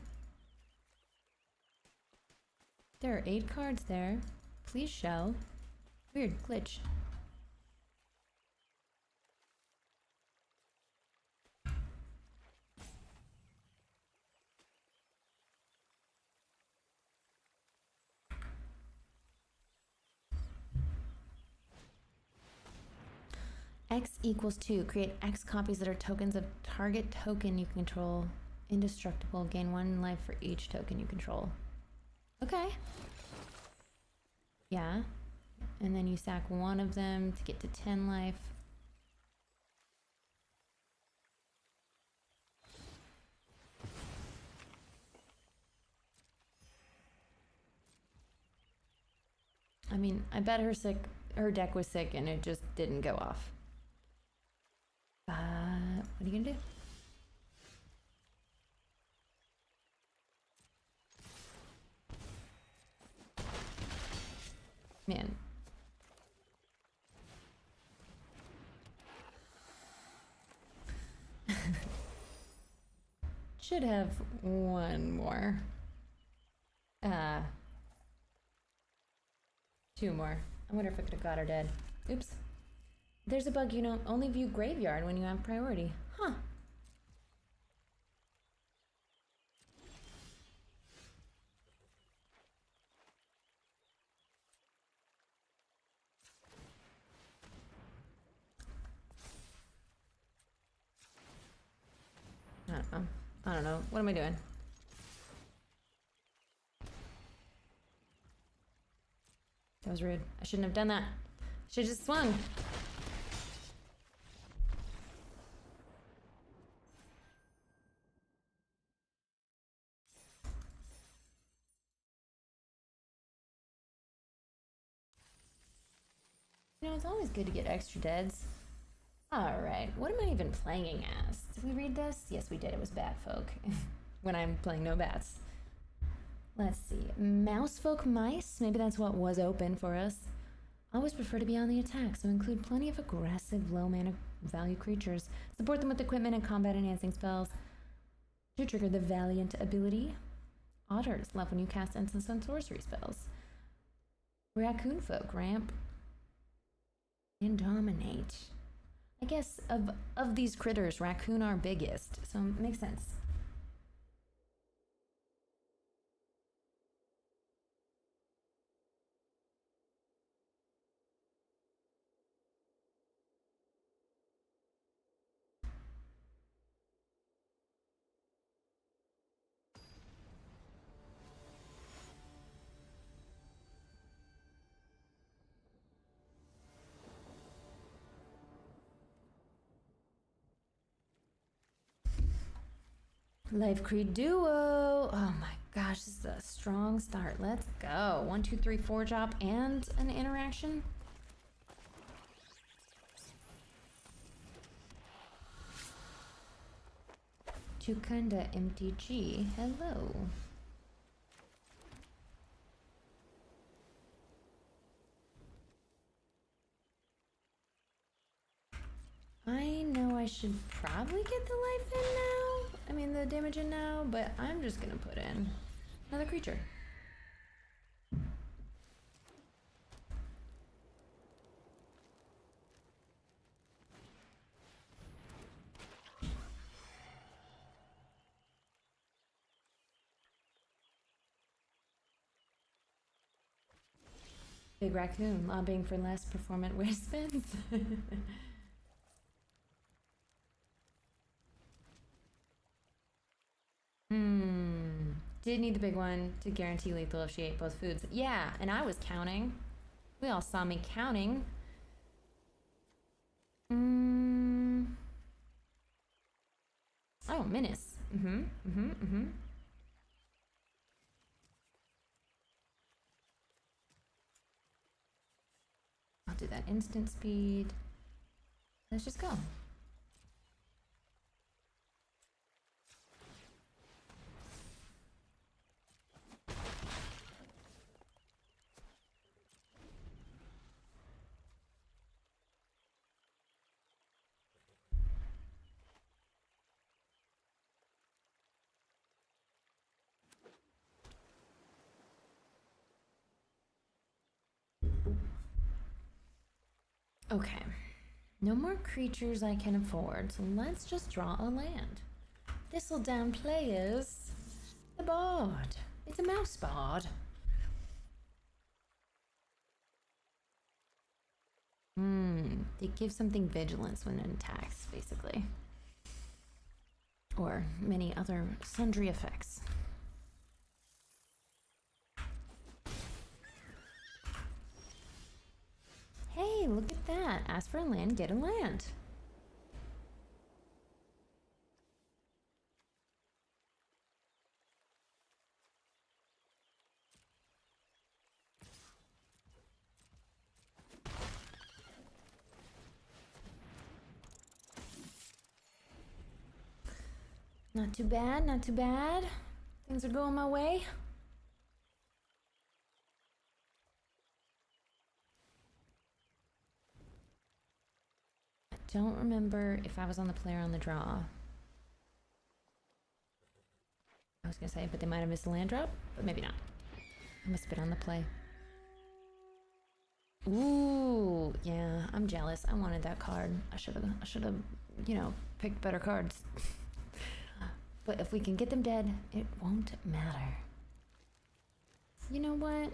Speaker 1: There are 8 cards there. Please show. Weird glitch. X equals 2. Create X copies that are tokens of target token you control. Indestructible. Gain 1 life for each token you control. Okay. Yeah. And then you sack one of them to get to 10 life. I mean, I bet her deck was sick and it just didn't go off. What are you gonna do? Man. Should have one more. 2 more. I wonder if I could have got her dead. Oops. There's a bug, you know, only view graveyard when you have priority. Huh. I don't know. What am I doing? That was rude. I shouldn't have done that. Should have just swung. You know, it's always good to get extra deads. Alright, what am I even playing as? Did we read this? Yes, we did. It was Bat Folk. When I'm playing no bats. Let's see. Mouse Folk Mice? Maybe that's what was open for us. Always prefer to be on the attack, so include plenty of aggressive, low mana value creatures. Support them with equipment and combat enhancing spells to trigger the Valiant ability. Otters love when you cast instants and sorcery spells. Raccoon Folk ramp and dominate. I guess of these critters, raccoon are biggest, so it makes sense. Life Creed Duo. Oh my gosh, this is a strong start. Let's go. 1, 2, 3, 4 drop and an interaction. Tukunda MTG. Hello. I know I should probably get the life in now. I mean, the damage in now, but I'm just gonna put in another creature. Big raccoon lobbying for less performant waste spins. Did need the big one to guarantee lethal if she ate both foods. Yeah, and I was counting. We all saw me counting. Oh, menace. I'll do that instant speed. Let's just go. Okay. No more creatures I can afford, so let's just draw a land. This'll downplay us. The bard. It's a mouse bard. They give something vigilance when it attacks, basically. Or many other sundry effects. Hey, look at that. Ask for a land, get a land. Not too bad, not too bad. Things are going my way. I don't remember if I was on the play or on the draw. I was gonna say, but they might have missed a land drop, but maybe not. I must have been on the play. Ooh, yeah, I'm jealous. I wanted that card. I should have, you know, picked better cards. But if we can get them dead, it won't matter. You know what?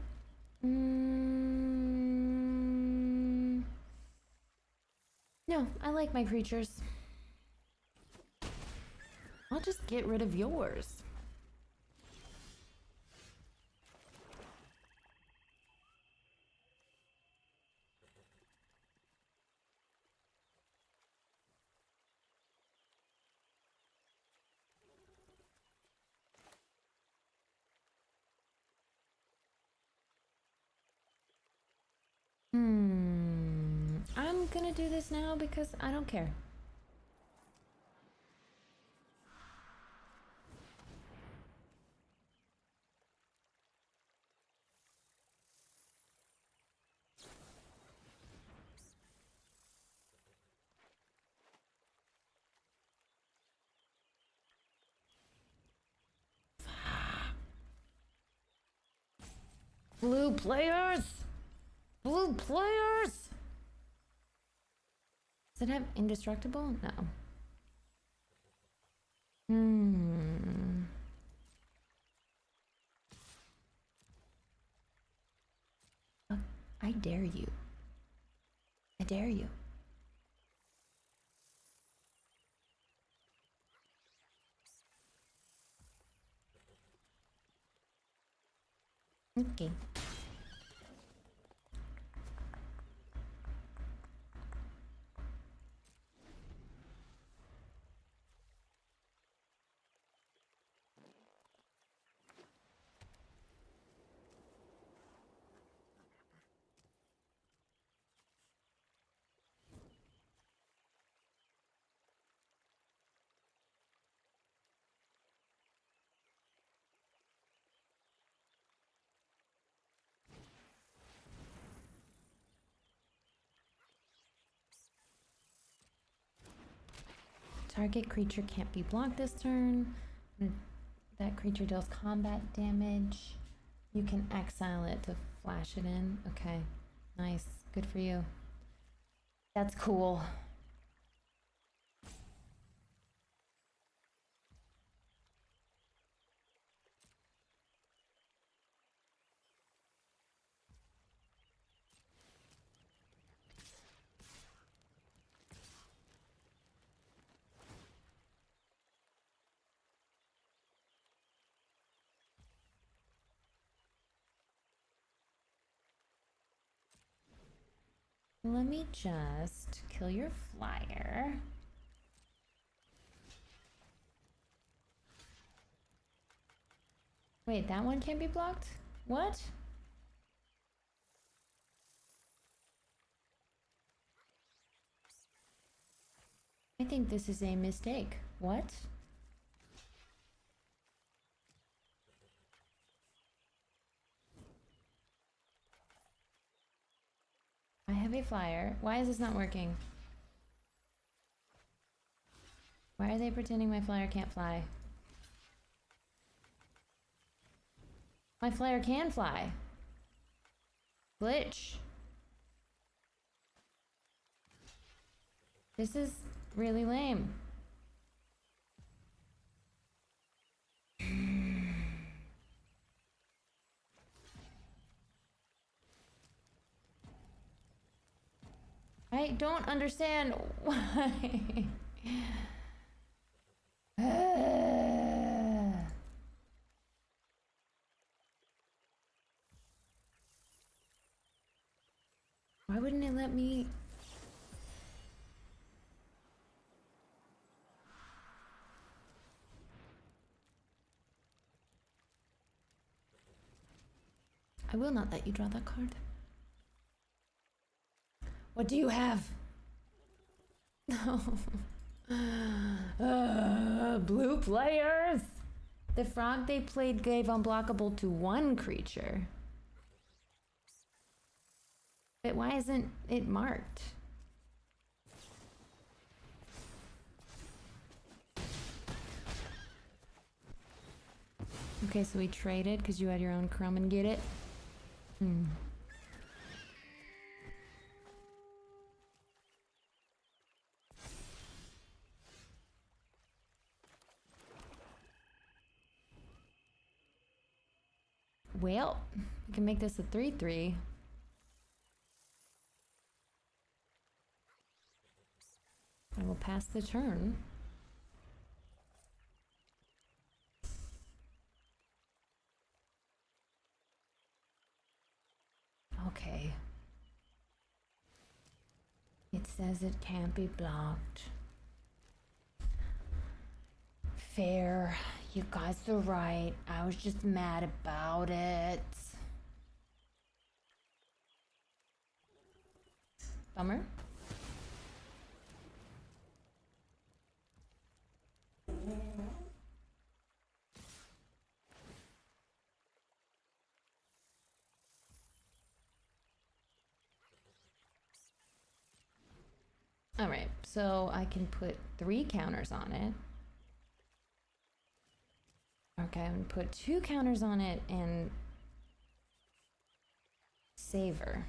Speaker 1: No, I like my creatures. I'll just get rid of yours. I'm gonna do this now because I don't care. Blue players! Blue players! Does it have indestructible? No. I dare you. I dare you. Okay. Target creature can't be blocked this turn. That creature deals combat damage. You can exile it to flash it in. Okay, nice. Good for you. That's cool. Let me just kill your flyer. Wait, that one can't be blocked? What? I think this is a mistake. What? I have a flyer. Why is this not working? Why are they pretending my flyer can't fly? My flyer can fly. Glitch. This is really lame. I don't understand why. Why wouldn't it let me? I will not let you draw that card. What do you have? No. Blue players! The frog they played gave unblockable to one creature. But why isn't it marked? Okay, so we traded because you had your own crumb and get it. Well, we can make this a 3/3. I will pass the turn. Okay. It says it can't be blocked. Fair. You guys are right. I was just mad about it. Bummer. All right, so I can put 3 counters on it. Okay, I'm gonna put 2 counters on it and savor.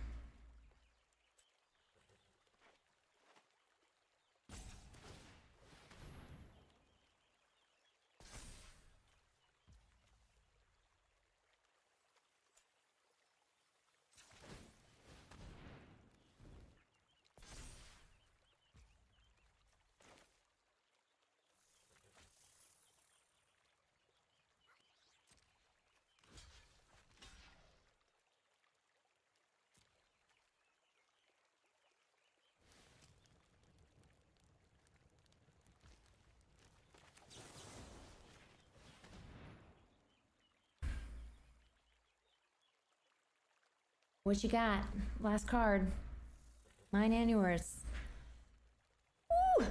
Speaker 1: What you got? Last card. Mine and yours. Woo!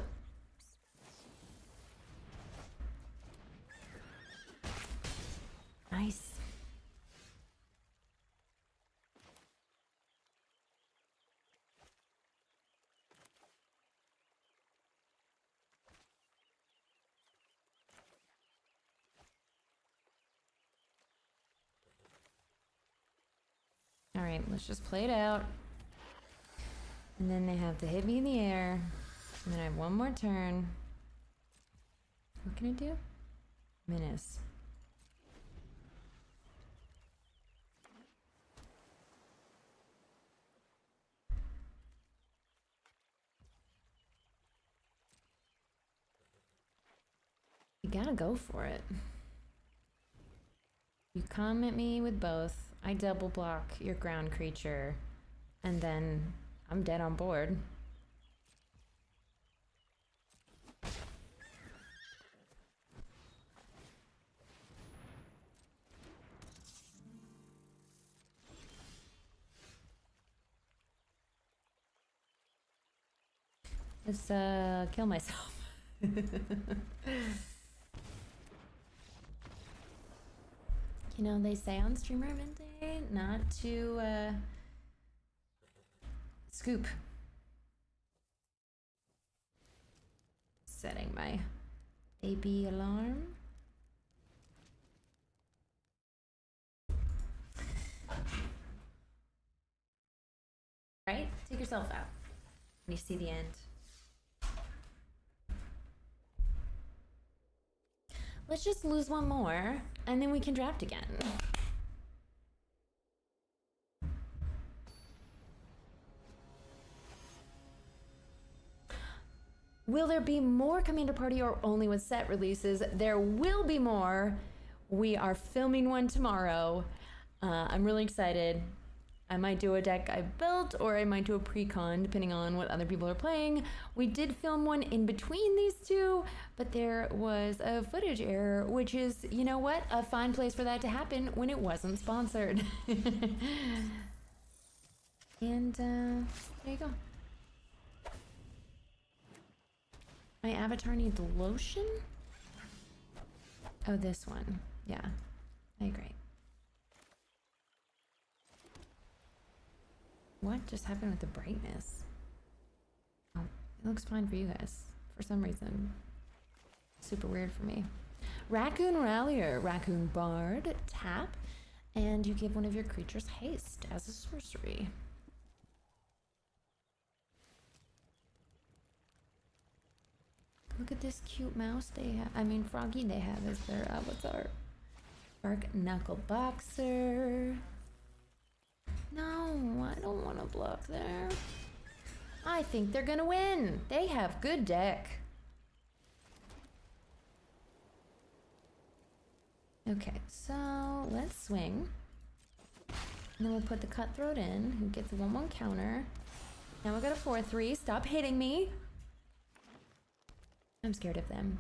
Speaker 1: Nice. All right, let's just play it out. And then they have to hit me in the air. And then I have one more turn. What can I do? Menace. You gotta go for it. You come at me with both. I double block your ground creature. And then I'm dead on board. Let's kill myself. You know, they say on Streamer Event Day not to scoop. Setting my baby alarm. Right? Take yourself out when you see the end. Let's just lose one more, and then we can draft again. Will there be more Commander Party or only with set releases? There will be more. We are filming one tomorrow. I'm really excited. I might do a deck I built, or I might do a pre-con, depending on what other people are playing. We did film one in between these two, but there was a footage error, which is, you know what, a fine place for that to happen when it wasn't sponsored. And there you go. My avatar needs lotion? Oh, this one. Yeah, I agree. What just happened with the brightness? Oh, it looks fine for you guys. For some reason. Super weird for me. Raccoon Rallier, Raccoon Bard, tap, and you give one of your creatures haste as a sorcery. Look at this cute mouse they have. I mean, froggy they have as their avatar. Bark Knuckle Boxer. No, I don't want to block there. I think they're gonna win. They have good deck. Okay, so let's swing. And then we'll put the Cutthroat in, who gets a 1/1 counter. Now we got a 4/3. Stop hitting me. I'm scared of them.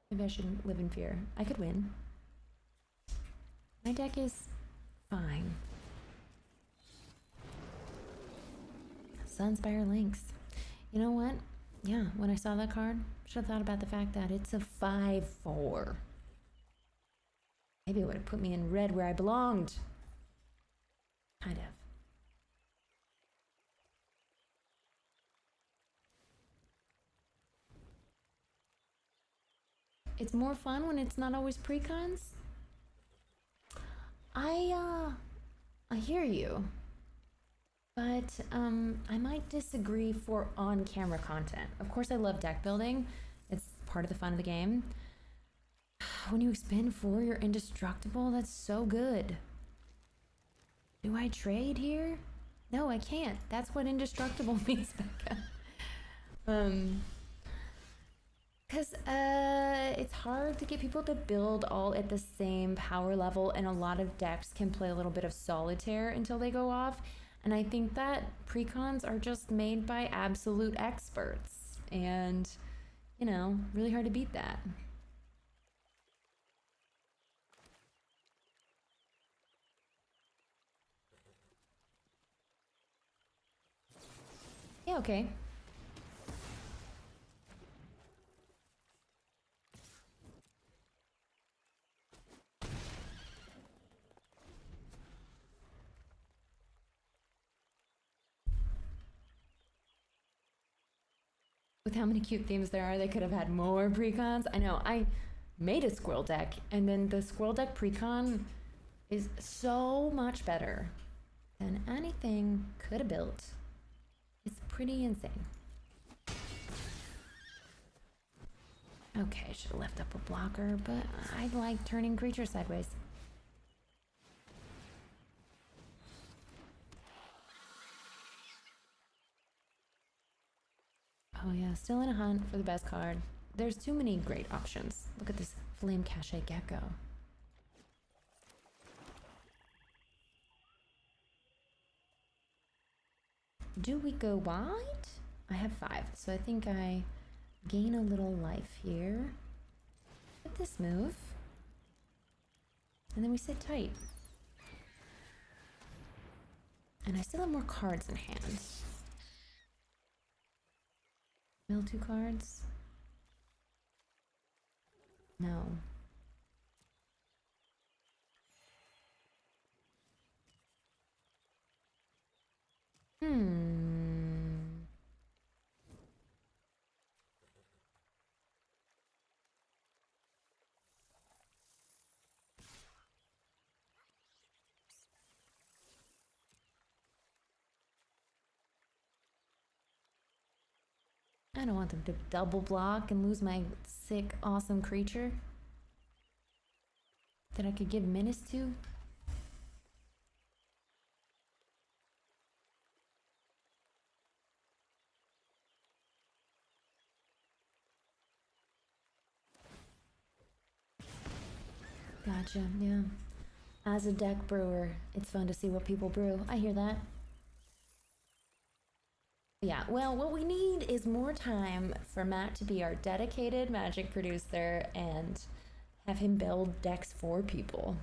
Speaker 1: Maybe I shouldn't live in fear. I could win. My deck is fine. Sunspire Lynx. You know what? Yeah, when I saw that card, should have thought about the fact that it's a 5/4. Maybe it would have put me in red where I belonged. Kind of. It's more fun when it's not always pre-cons. I hear you. But I might disagree for on-camera content. Of course I love deck building. It's part of the fun of the game. When you expend 4, you're indestructible. That's so good. Do I trade here? No, I can't. That's what indestructible means, Becca. Because it's hard to get people to build all at the same power level, and a lot of decks can play a little bit of solitaire until they go off. And I think that precons are just made by absolute experts, and, you know, really hard to beat that. Yeah, okay. With how many cute themes there are, they could have had more precons. I know, I made a squirrel deck, and then the squirrel deck precon is so much better than anything could have built. It's pretty insane. Okay, I should have left up a blocker, but I like turning creatures sideways. Oh yeah, still in a hunt for the best card. There's too many great options. Look at this Flame Cache Gecko. Do we go wide? I have 5, so I think I gain a little life here. With this move. And then we sit tight. And I still have more cards in hand. Mill 2 cards? No. I don't want them to double block and lose my sick, awesome creature. that I could give Menace to. Gotcha, yeah. As a deck brewer, it's fun to see what people brew. I hear that. Yeah, well, what we need is more time for Matt to be our dedicated Magic producer and have him build decks for people.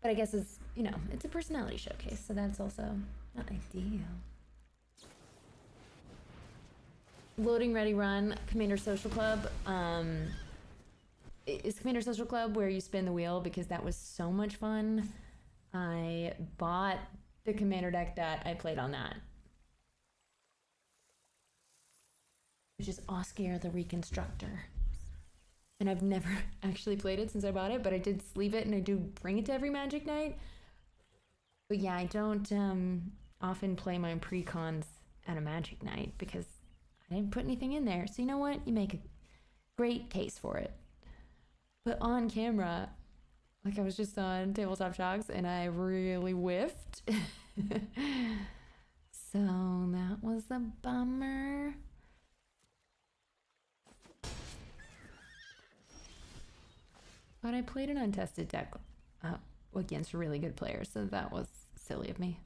Speaker 1: But I guess it's, you know, it's a personality showcase, so that's also not ideal. Loading Ready Run, Commander Social Club. Is Commander Social Club where you spin the wheel? Because that was so much fun. I bought the Commander deck that I played on that. Which is Oscar the Reconstructor. And I've never actually played it since I bought it, but I did sleeve it and I do bring it to every Magic night. But yeah, I don't often play my pre-cons at a Magic night because I didn't put anything in there. So you know what? You make a great case for it. But on camera, like I was just on Tabletop Shocks and I really whiffed. So that was a bummer. But I played an untested deck against really good players, so that was silly of me.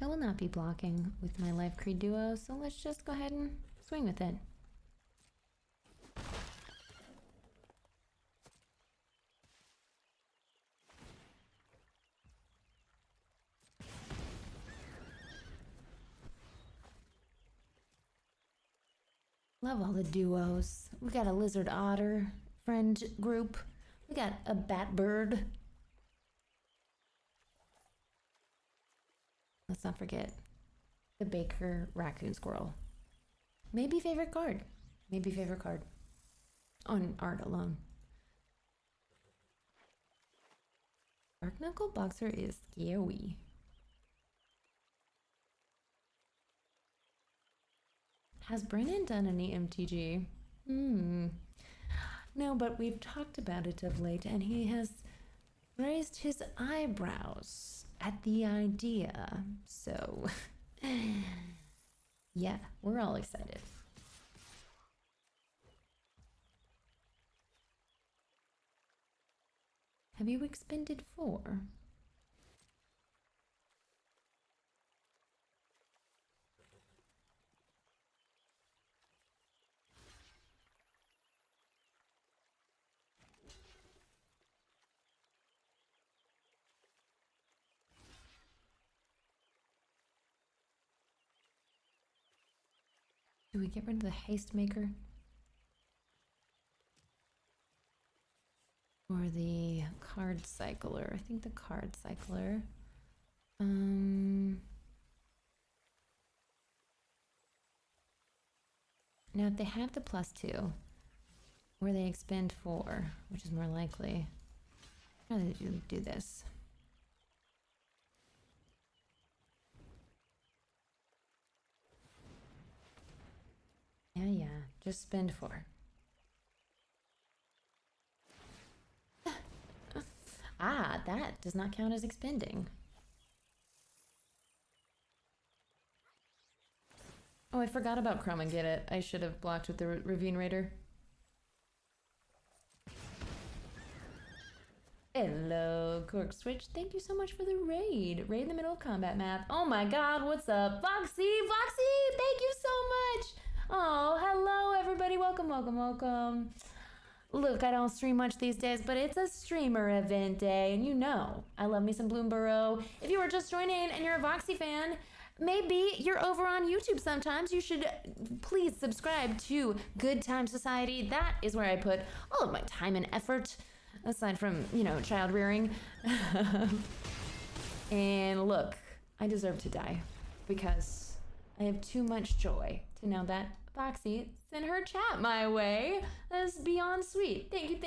Speaker 1: I will not be blocking with my Life Creed duo, so let's just go ahead and swing with it. Love all the duos. We got a lizard otter friend group. We got a bat bird. Let's not forget the baker raccoon squirrel. Maybe favorite card. Maybe favorite card. On art alone. Dark Knuckle Boxer is scary. Has Brennan done any MTG? No, but we've talked about it of late, and he has raised his eyebrows at the idea. So, yeah, we're all excited. Have you expended 4? Do we get rid of the haste maker? Or the card cycler? I think the card cycler. Now if they have the +2, or they expend 4, which is more likely, I'd rather do this. Yeah, just spend 4. Ah, that does not count as expending. Oh, I forgot about Chrome and Get It. I should have blocked with the Ravine Raider. Hello, Cork Switch. Thank you so much for the raid. Raid in the middle of combat math. Oh my god, what's up? Foxy! Foxy! Thank you so much! Oh, hello everybody. Welcome, welcome, welcome. Look, I don't stream much these days, but it's a streamer event day, and you know, I love me some Bloomburrow. If you are just joining and you're a Voxy fan, maybe you're over on YouTube sometimes, you should please subscribe to Good Time Society. That is where I put all of my time and effort, aside from, you know, child rearing. And look, I deserve to die because I have too much joy to know that Boxy sent her chat my way. That's beyond sweet. Thank you.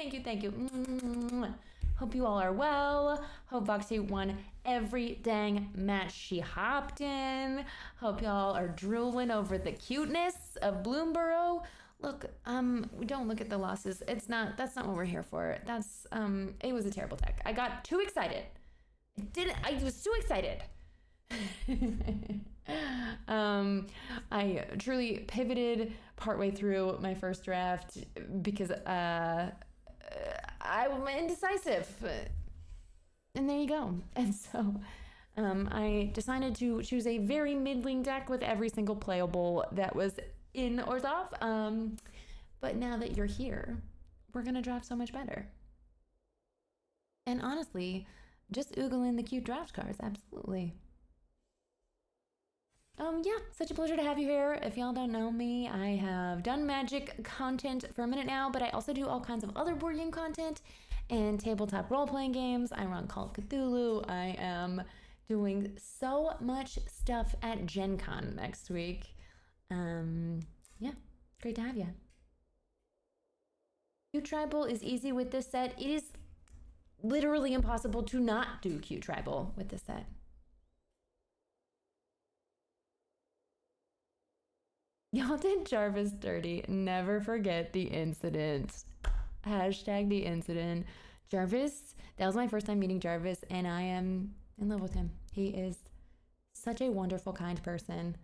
Speaker 1: Hope you all are well. Hope Boxy won every dang match she hopped in. Hope y'all are drooling over the cuteness of Bloomburrow. Look, don't look at the losses. That's not what we're here for. It was a terrible deck. I got too excited. I was too excited. I truly pivoted partway through my first draft because I was indecisive, and there you go. And so I decided to choose a very middling deck with every single playable that was in Orzhov. But now that you're here, we're gonna draft so much better. And honestly, just oogling the cute draft cards, absolutely. Yeah, such a pleasure to have you here. If y'all don't know me, I have done Magic content for a minute now, but I also do all kinds of other board game content and tabletop role-playing games. I run Call of Cthulhu. I am doing so much stuff at Gen Con next week. Yeah, great to have you. Q Tribal is easy with this set. It is literally impossible to not do Q Tribal with this set. Y'all did Jarvis dirty. Never forget the incident. Hashtag the incident. Jarvis, that was my first time meeting Jarvis, and I am in love with him. He is such a wonderful, kind person.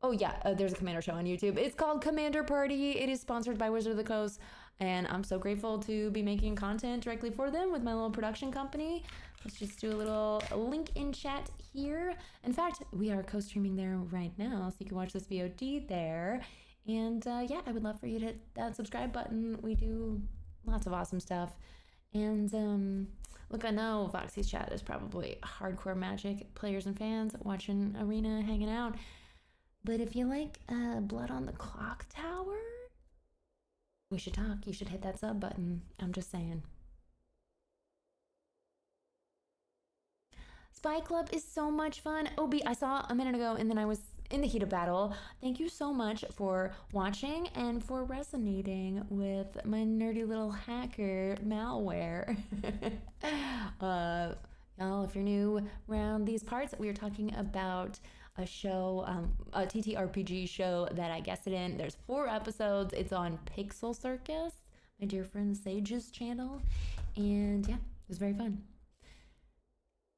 Speaker 1: Oh yeah, there's a Commander show on YouTube. It's called Commander Party. It is sponsored by Wizard of the Coast, and I'm so grateful to be making content directly for them with my little production company. Let's just do a little link in chat here. In fact, we are co-streaming there right now, so you can watch this VOD there. And yeah, I would love for you to hit that subscribe button. We do lots of awesome stuff. And look, I know Voxy's chat is probably hardcore Magic players and fans watching Arena, hanging out. But if you like Blood on the Clock Tower, we should talk. You should hit that sub button. I'm just saying. Spy Club is so much fun. Obi, I saw a minute ago, and then I was in the heat of battle. Thank you so much for watching and for resonating with my nerdy little hacker malware. Y'all, if you're new around these parts, we are talking about a show, a TTRPG show that I guessed it in. There's 4 episodes. It's on Pixel Circus, my dear friend Sage's channel. And yeah, it was very fun.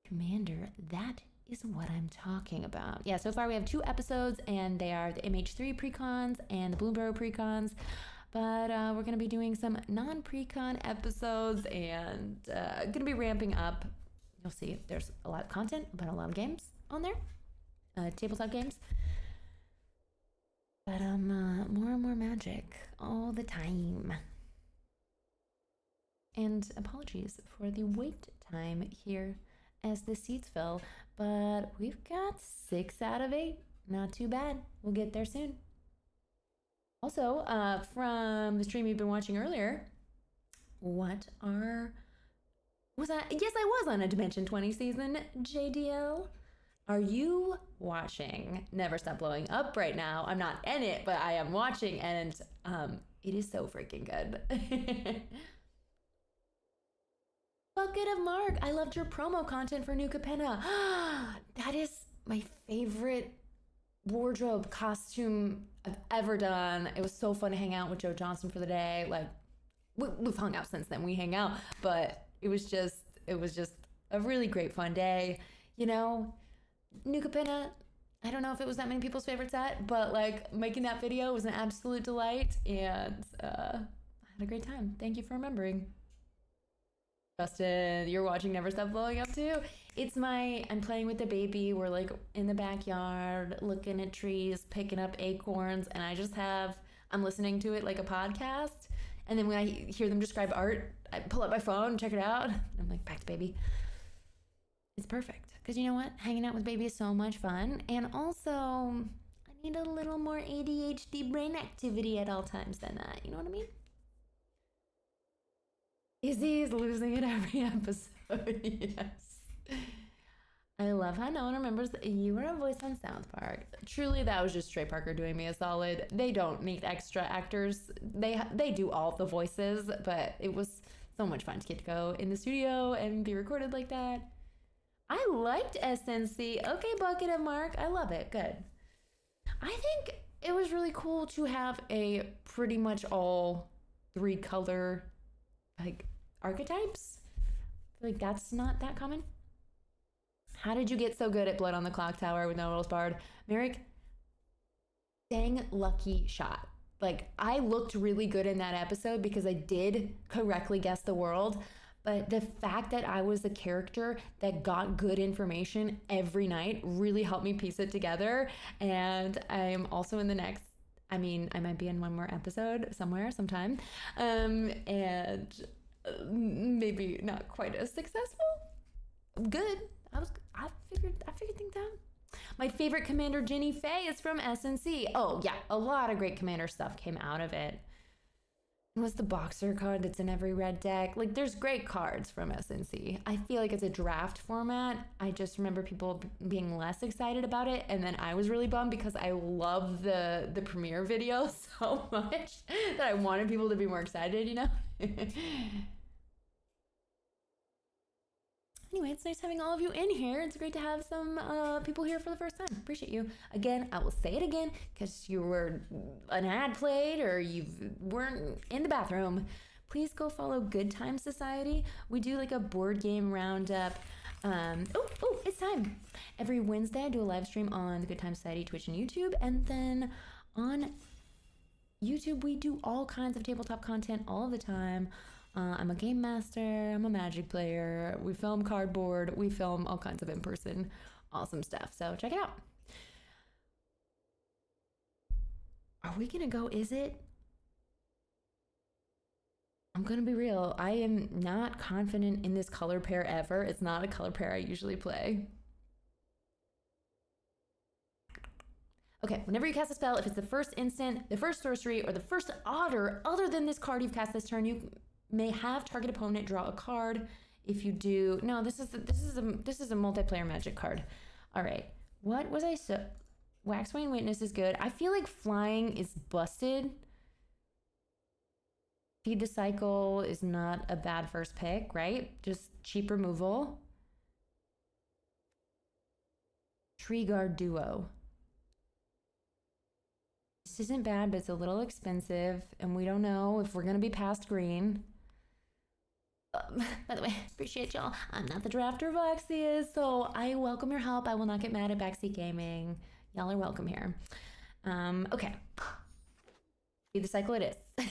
Speaker 1: Commander, that is what I'm talking about. Yeah, so far we have 2 episodes, and they are the MH3 precons and the Bloomburrow precons. But we're going to be doing some non-precon episodes, and going to be ramping up. You'll see there's a lot of content about a lot of games on there, tabletop games. But more and more Magic all the time. And apologies for the wait time here as the seats fill, but we've got 6 out of 8. Not too bad. We'll get there soon. Also, from the stream you've been watching earlier, yes, I was on a Dimension 20 season, JDL. Are you watching Never Stop Blowing Up right now? I'm not in it, but I am watching, and it is so freaking good. Bucket of Mark, I loved your promo content for New Capenna. That is my favorite wardrobe costume I've ever done. It was so fun to hang out with Joe Johnson for the day. Like, we've hung out since then. We hang out, but it was just a really great fun day. You know, New Capenna, I don't know if it was that many people's favorite set, but like making that video was an absolute delight, and I had a great time. Thank you for remembering. Justin, you're watching Never Stop Blowing Up too? I'm playing with the baby. We're like in the backyard, looking at trees, picking up acorns, and I'm listening to it like a podcast. And then when I hear them describe art, I pull up my phone and check it out. And I'm like, back to baby. It's perfect. Because you know what? Hanging out with baby is so much fun. And also, I need a little more ADHD brain activity at all times than that. You know what I mean? Izzy's losing it every episode. Yes. I love how no one remembers that you were a voice on South Park. Truly, that was just Trey Parker doing me a solid. They don't need extra actors. They do all the voices, but it was so much fun to get to go in the studio and be recorded like that. I liked SNC. Okay, bucket of Mark. I love it. Good. I think it was really cool to have a pretty much all 3 color like archetypes. I feel like that's not that common. How did you get so good at Blood on the Clock Tower with no rules barred? Merrick, dang lucky shot. Like, I looked really good in that episode because I did correctly guess the world, but the fact that I was the character that got good information every night really helped me piece it together. And I'm also in the next, I mean, I might be in one more episode somewhere, sometime, and maybe not quite as successful. Good. I figured things out. My favorite commander, Ginny Faye, is from SNC. Oh yeah, a lot of great commander stuff came out of it. What's the boxer card that's in every red deck? Like, there's great cards from SNC. I feel like it's a draft format. I just remember people being less excited about it, and then I was really bummed because I love the premiere video so much that I wanted people to be more excited, you know? Anyway, it's nice having all of you in here. It's great to have some people here for the first time. Appreciate you. Again, I will say it again because you were an ad played or you weren't in the bathroom. Please go follow Good Time Society. We do like a board game roundup. Oh, it's time. Every Wednesday, I do a live stream on the Good Time Society Twitch and YouTube. And then on YouTube, we do all kinds of tabletop content all the time. I'm a game master, I'm a Magic player, we film cardboard, we film all kinds of in-person awesome stuff. So check it out. Are we gonna go, is it? I'm gonna be real, I am not confident in this color pair ever. It's not a color pair I usually play. Okay, whenever you cast a spell, if it's the first instant, the first sorcery, or the first otter other than this card you've cast this turn, you may have target opponent draw a card. If you do, no, this is a multiplayer Magic card. All right, what was I so? Waxwing Witness is good. I feel like flying is busted. Feed the Cycle is not a bad first pick, right? Just cheap removal. Tree Guard Duo. This isn't bad, but it's a little expensive, and we don't know if we're gonna be past green. By the way, appreciate y'all. I'm not the drafter, Voxy is, so I welcome your help. I will not get mad at Backseat Gaming. Y'all are welcome here. Okay. Feed the Cycle it is.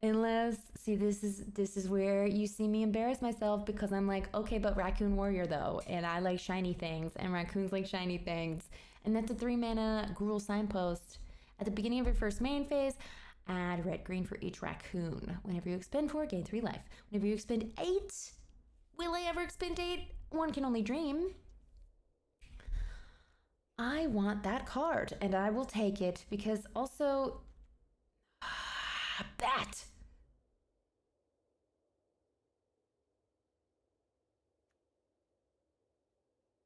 Speaker 1: Unless, see, this is where you see me embarrass myself because I'm like, okay, but Raccoon Warrior though, and I like shiny things, and raccoons like shiny things, and that's a 3-mana Gruul Signpost. At the beginning of your first main phase, add red-green for each raccoon. Whenever you expend 4, gain 3 life. Whenever you expend 8, will I ever expend 8? One can only dream. I want that card, and I will take it because also, bat.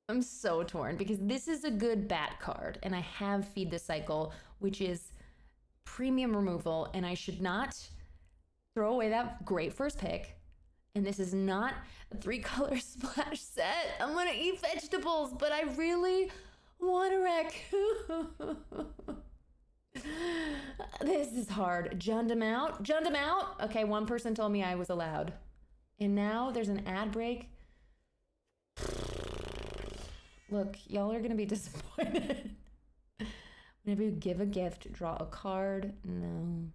Speaker 1: I'm so torn because this is a good bat card, and I have Feed the Cycle, which is premium removal, and I should not throw away that great first pick. And this is not a 3-color splash set. I'm gonna eat vegetables, but I really want a raccoon. This is hard. Junned him out. Junned him out. Okay, one person told me I was allowed. And now there's an ad break. Look, y'all are gonna be disappointed. Whenever you give a gift, draw a card. No.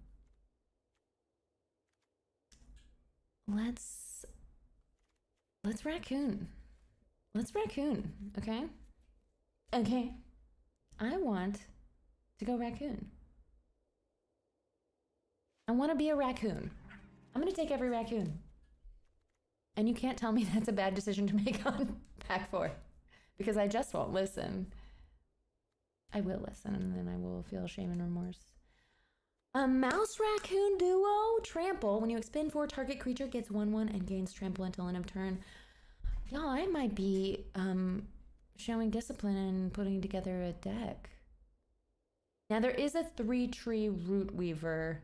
Speaker 1: Let's raccoon. Let's raccoon, okay? Okay. I want to go raccoon. I want to be a raccoon. I'm gonna take every raccoon. And you can't tell me that's a bad decision to make on pack 4. Because I just won't listen. I will listen, and then I will feel shame and remorse. A mouse raccoon duo, trample. When you expend 4, target creature gets 1/1 and gains trample until end of turn. Y'all, I might be showing discipline and putting together a deck. Now there is a 3-tree root weaver,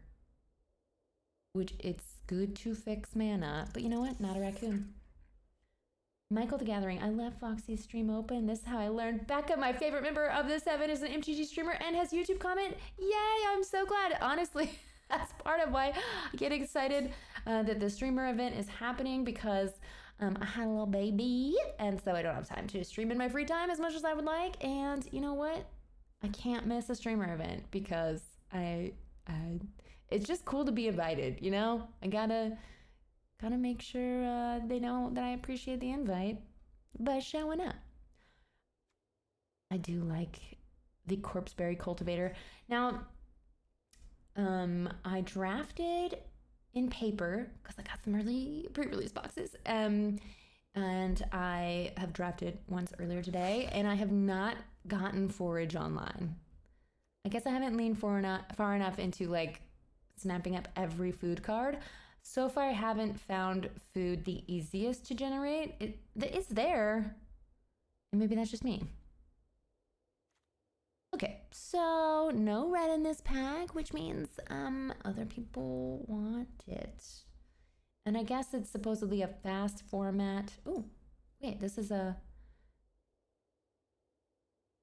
Speaker 1: which it's good to fix mana, but you know what? Not a raccoon. Michael the Gathering. I left Foxy's stream open. This is how I learned. Becca, my favorite member of the 7, is an MTG streamer and has YouTube comment. Yay, I'm so glad. Honestly, that's part of why I get excited that the streamer event is happening, because I had a little baby, and so I don't have time to stream in my free time as much as I would like. And you know what? I can't miss a streamer event because it's just cool to be invited, you know? I gotta make sure they know that I appreciate the invite by showing up. I do like the Corpseberry Cultivator. Now, I drafted in paper because I got some early pre-release boxes. And I have drafted once earlier today, and I have not gotten Forage online. I guess I haven't leaned far enough into like snapping up every food card. So far, I haven't found food the easiest to generate. It's there, and maybe that's just me. Okay, so no red in this pack, which means other people want it. And I guess it's supposedly a fast format. Oh, wait, this is a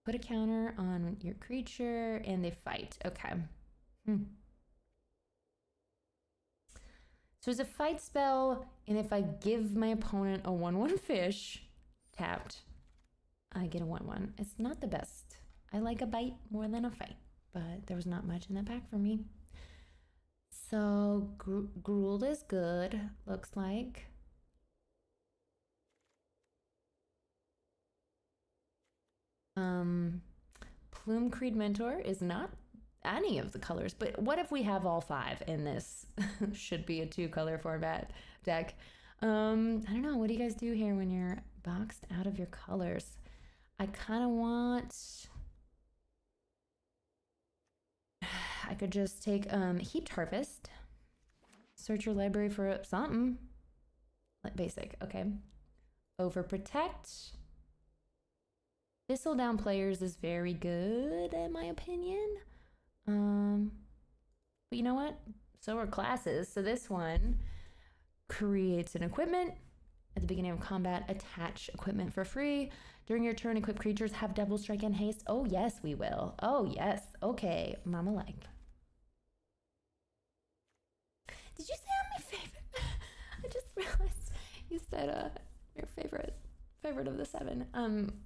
Speaker 1: put a counter on your creature and they fight. Okay. So it's a fight spell, and if I give my opponent a 1/1 fish tapped, I get a 1/1. It's not the best. I like a bite more than a fight, but there was not much in that pack for me. So Gruel is good, looks like. Plume Creed Mentor is not any of the colors, but what if we have all 5 in this? Should be a 2-color format deck. I don't know. What do you guys do here when you're boxed out of your colors? I kind of want... I could just take Heaped Harvest. Search your library for something. Like basic, okay. Overprotect. Thistle Down Players is very good, in my opinion. But you know what? So are classes. So this one creates an equipment. At the beginning of combat, attach equipment for free. During your turn, equipped creatures have double strike and haste. Oh, yes, we will. Oh, yes. Okay, mama like. Did you say I'm my favorite? I just realized you said your favorite of the 7.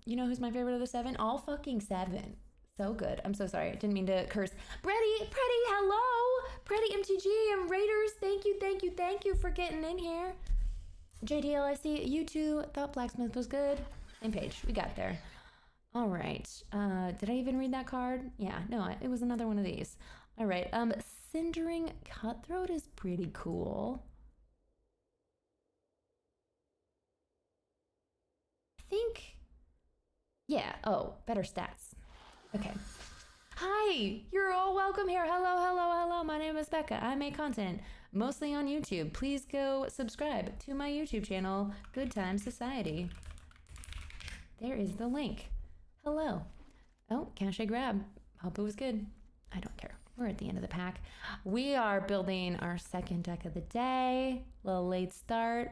Speaker 1: You know who's my favorite of the 7? All fucking 7. So good. I'm so sorry. I didn't mean to curse. Pretty, hello. Pretty MTG and Raiders. Thank you for getting in here. JDL, I see you too. Thought Blacksmith was good. Same page. We got there. All right. Did I even read that card? Yeah, no, it was another one of these. All right. Cindering Cutthroat is pretty cool. I think, yeah. Oh, better stats. Okay. Hi, you're all welcome here. Hello. My name is Becca. I make content mostly on YouTube. Please go subscribe to my YouTube channel, Good Time Society. There is the link. Hello. Oh, cache grab. Hope it was good. I don't care. We're at the end of the pack. We are building our second deck of the day. A little late start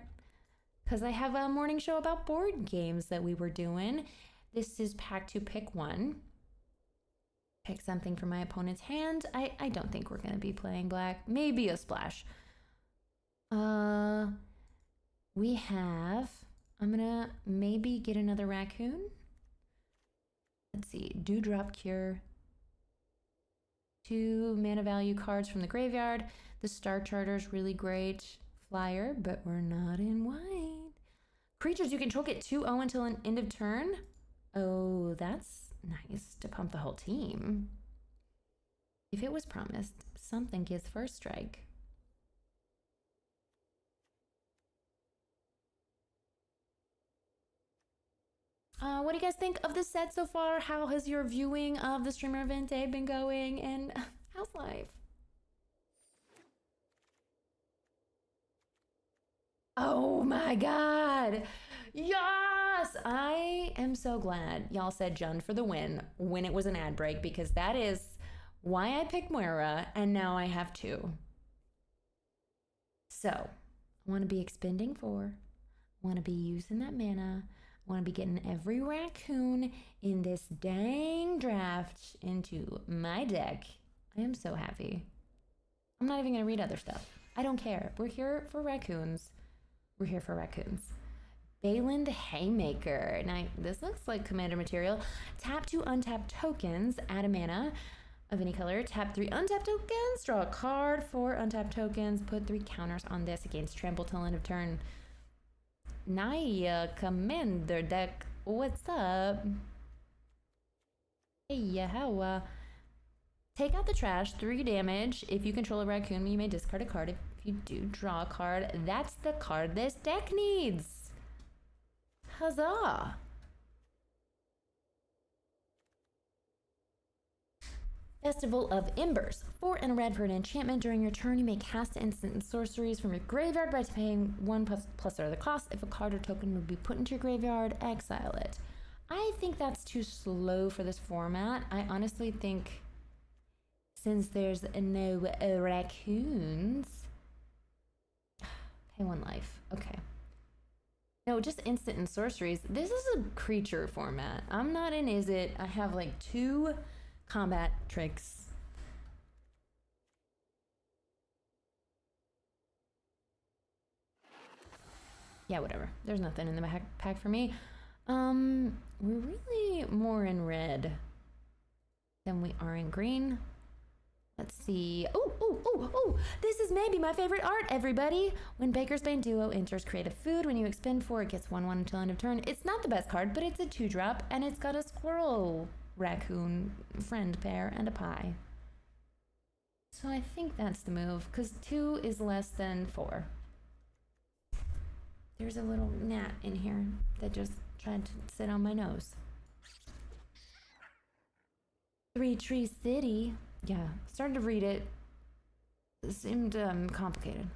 Speaker 1: because I have a morning show about board games that we were doing. This is pack 2, pick 1. Pick something from my opponent's hand. I don't think we're going to be playing black. Maybe a splash. We have... I'm going to maybe get another raccoon. Let's see. Dewdrop Cure. 2 mana value cards from the graveyard. The Star Charter's really great. Flyer, but we're not in white. Creatures you control get 2/0 until an end of turn. Oh, that's nice to pump the whole team. If it was promised, something gets first strike. What do you guys think of the set so far? How has your viewing of the streamer event day been going? And how's life? Oh my God. Yes! I am so glad y'all said Jund for the win when it was an ad break, because that is why I picked Moira, and now I have 2. So, I want to be expending 4. I want to be using that mana. I want to be getting every raccoon in this dang draft into my deck. I am so happy. I'm not even going to read other stuff. I don't care. We're here for raccoons. We're here for raccoons. Bayland Haymaker. Now, this looks like commander material. Tap 2 untapped tokens, add a mana of any color. Tap 3 untapped tokens, draw a card. 4 untapped tokens. Put 3 counters on this against trample till end of turn. Naya commander deck. What's up? Hey, how? Take out the trash, 3 damage. If you control a raccoon, you may discard a card. If you do, draw a card. That's the card this deck needs. Huzzah! Festival of Embers. 4 and a red for an enchantment. During your turn, you may cast instant and sorceries from your graveyard by paying 1 plus their other cost. If a card or token would be put into your graveyard, exile it. I think that's too slow for this format. I honestly think, since there's no raccoons, pay 1 life. Okay. No, just instant and sorceries. This is a creature format. I'm not in Is It. I have like 2 combat tricks. Yeah, whatever. There's nothing in the pack for me. We're really more in red than we are in green. Let's see. Oh, this is maybe my favorite art, everybody. When Baker's Bane Duo enters creative food, when you expend 4, it gets 1/1 until end of turn. It's not the best card, but it's a 2-drop, and it's got a squirrel raccoon friend pair and a pie. So I think that's the move, because 2 is less than 4. There's a little gnat in here that just tried to sit on my nose. 3 Tree City. Yeah, started to read it. It seemed complicated.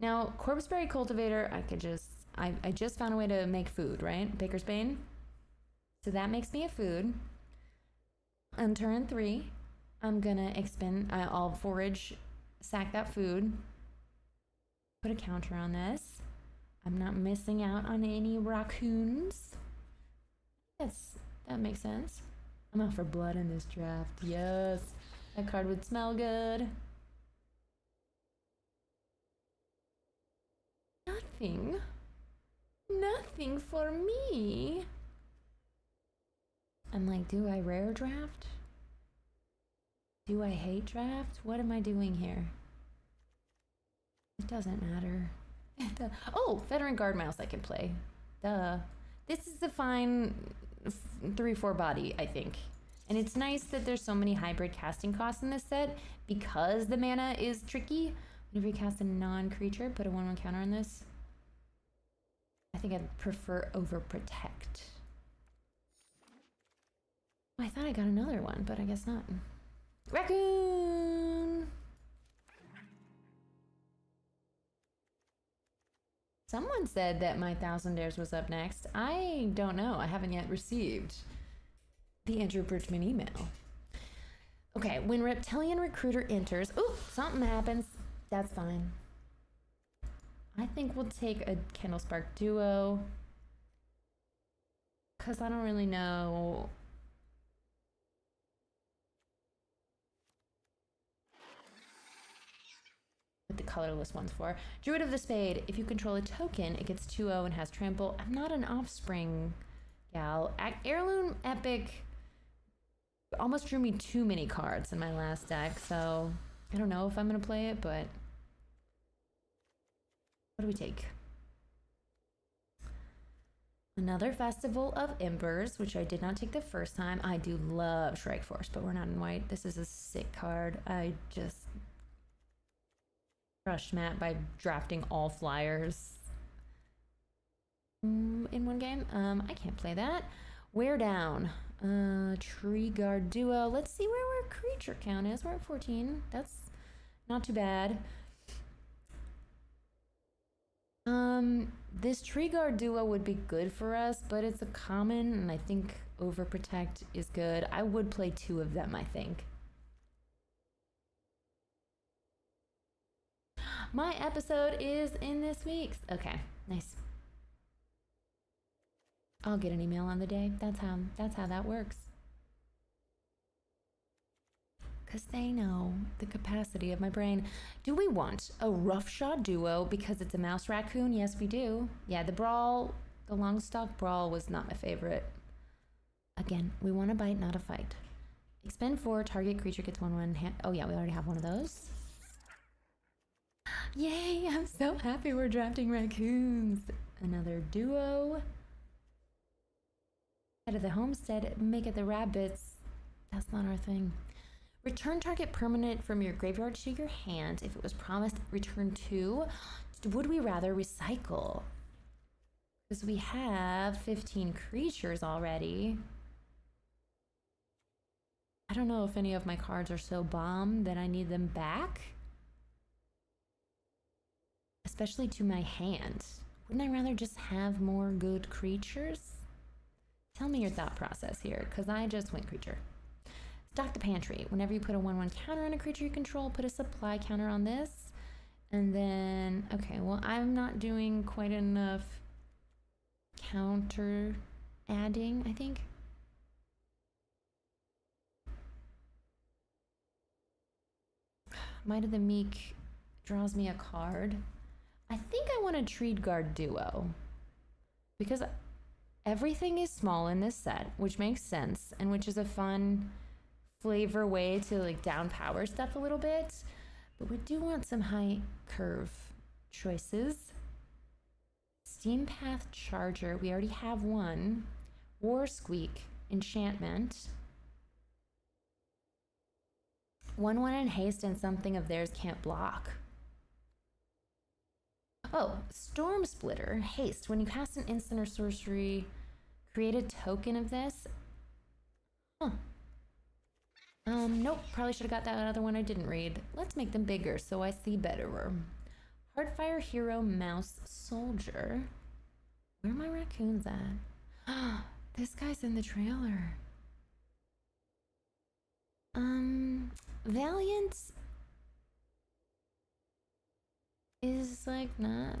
Speaker 1: Now, Corpseberry Cultivator, I just found a way to make food, right? Baker's Bane. So that makes me a food. On turn 3, I'm gonna expend, I'll forage, sack that food, put a counter on this. I'm not missing out on any raccoons. That makes sense. I'm out for blood in this draft. Yes, that card would smell good. Nothing for me. I'm like, do I rare draft? Do I hate draft? What am I doing here? It doesn't matter. Oh, Veteran Guard Mouse I can play. Duh. This is a fine 3/4 body, I think. And it's nice that there's so many hybrid casting costs in this set, because the mana is tricky. Whenever you cast a non-creature, put a 1/1 counter on this. I think I'd prefer Overprotect. I thought I got another one, but I guess not. Raccoon! Someone said that my Thousand Dares was up next. I don't know. I haven't yet received the Andrew Bridgman email. Okay, when Reptilian Recruiter enters... Ooh, something happens. That's fine. I think we'll take a Candlespark Duo, because I don't really know... what the colorless one's for. Druid of the Spade. If you control a token, it gets 2/0 and has trample. I'm not an offspring gal. Heirloom Epic almost drew me too many cards in my last deck, so I don't know if I'm gonna play it, but what do we take? Another Festival of Embers, which I did not take the first time. I do love Shrike Force, but we're not in white. This is a sick card. I just crushed Matt by drafting all flyers in one game. I can't play that. Wear Down. Tree Guard Duo. Let's see where our creature count is. We're at 14. That's not too bad. This tree guard duo would be good for us, but it's a common, and I think overprotect is good. I would play 2 of them, I think. My episode is in this week's. Okay, nice. I'll get an email on the day. That's how that works. Because they know the capacity of my brain. Do we want a roughshod duo because it's a mouse raccoon? Yes, we do. Yeah, the long stock brawl was not my favorite. Again, we want a bite, not a fight. Expend 4, target creature gets 1/1. Oh yeah, we already have one of those. Yay, I'm so happy we're drafting raccoons. Another duo. Head of the homestead, make it the rabbits. That's not our thing. Return target permanent from your graveyard to your hand. If it was promised, return 2. Would we rather recycle? Because we have 15 creatures already. I don't know if any of my cards are so bomb that I need them back. Especially to my hand. Wouldn't I rather just have more good creatures? Tell me your thought process here, because I just went creature. Stock the pantry. Whenever you put a 1/1 counter on a creature you control, put a supply counter on this. And then, okay, well, I'm not doing quite enough counter adding, I think. Might of the Meek draws me a card. I think I want a Tree Guard duo. Because everything is small in this set, which makes sense, and which is a fun flavor way to like down power stuff a little bit. But we do want some high curve choices. Steam Path Charger, we already have one. War Squeak, Enchantment. 1/1 in haste and something of theirs can't block. Oh, Storm Splitter, haste. When you cast an instant or sorcery, create a token of this. Huh. Nope, probably should have got that other one I didn't read. Let's make them bigger so I see better. Heartfire Hero Mouse Soldier. Where are my raccoons at? This guy's in the trailer. Valiant is like not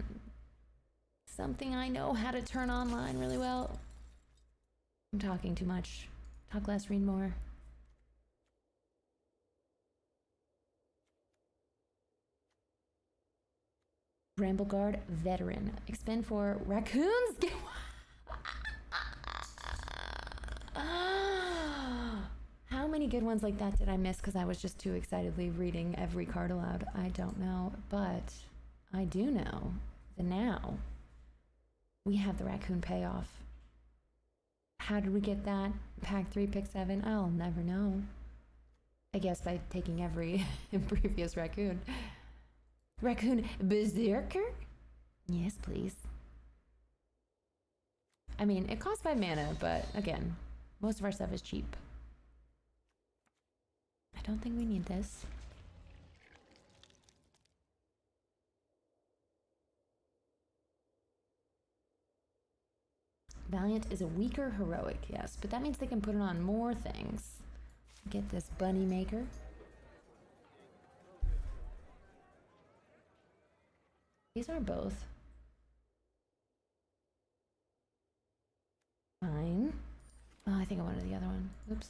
Speaker 1: something I know how to turn online really well. I'm talking too much. Talk less, read more. Brambleguard Veteran. Expend 4 raccoons. How many good ones like that did I miss because I was just too excitedly reading every card aloud? I don't know, but I do know that now we have the raccoon payoff. How did we get that? Pack 3, pick 7? I'll never know. I guess by taking every previous raccoon. Raccoon Berserker? Yes, please. I mean, it costs 5 mana, but again, most of our stuff is cheap. I don't think we need this. Valiant is a weaker heroic, yes, but that means they can put it on more things. Get this bunny maker. These are both fine. Oh, I think I wanted the other one. Oops.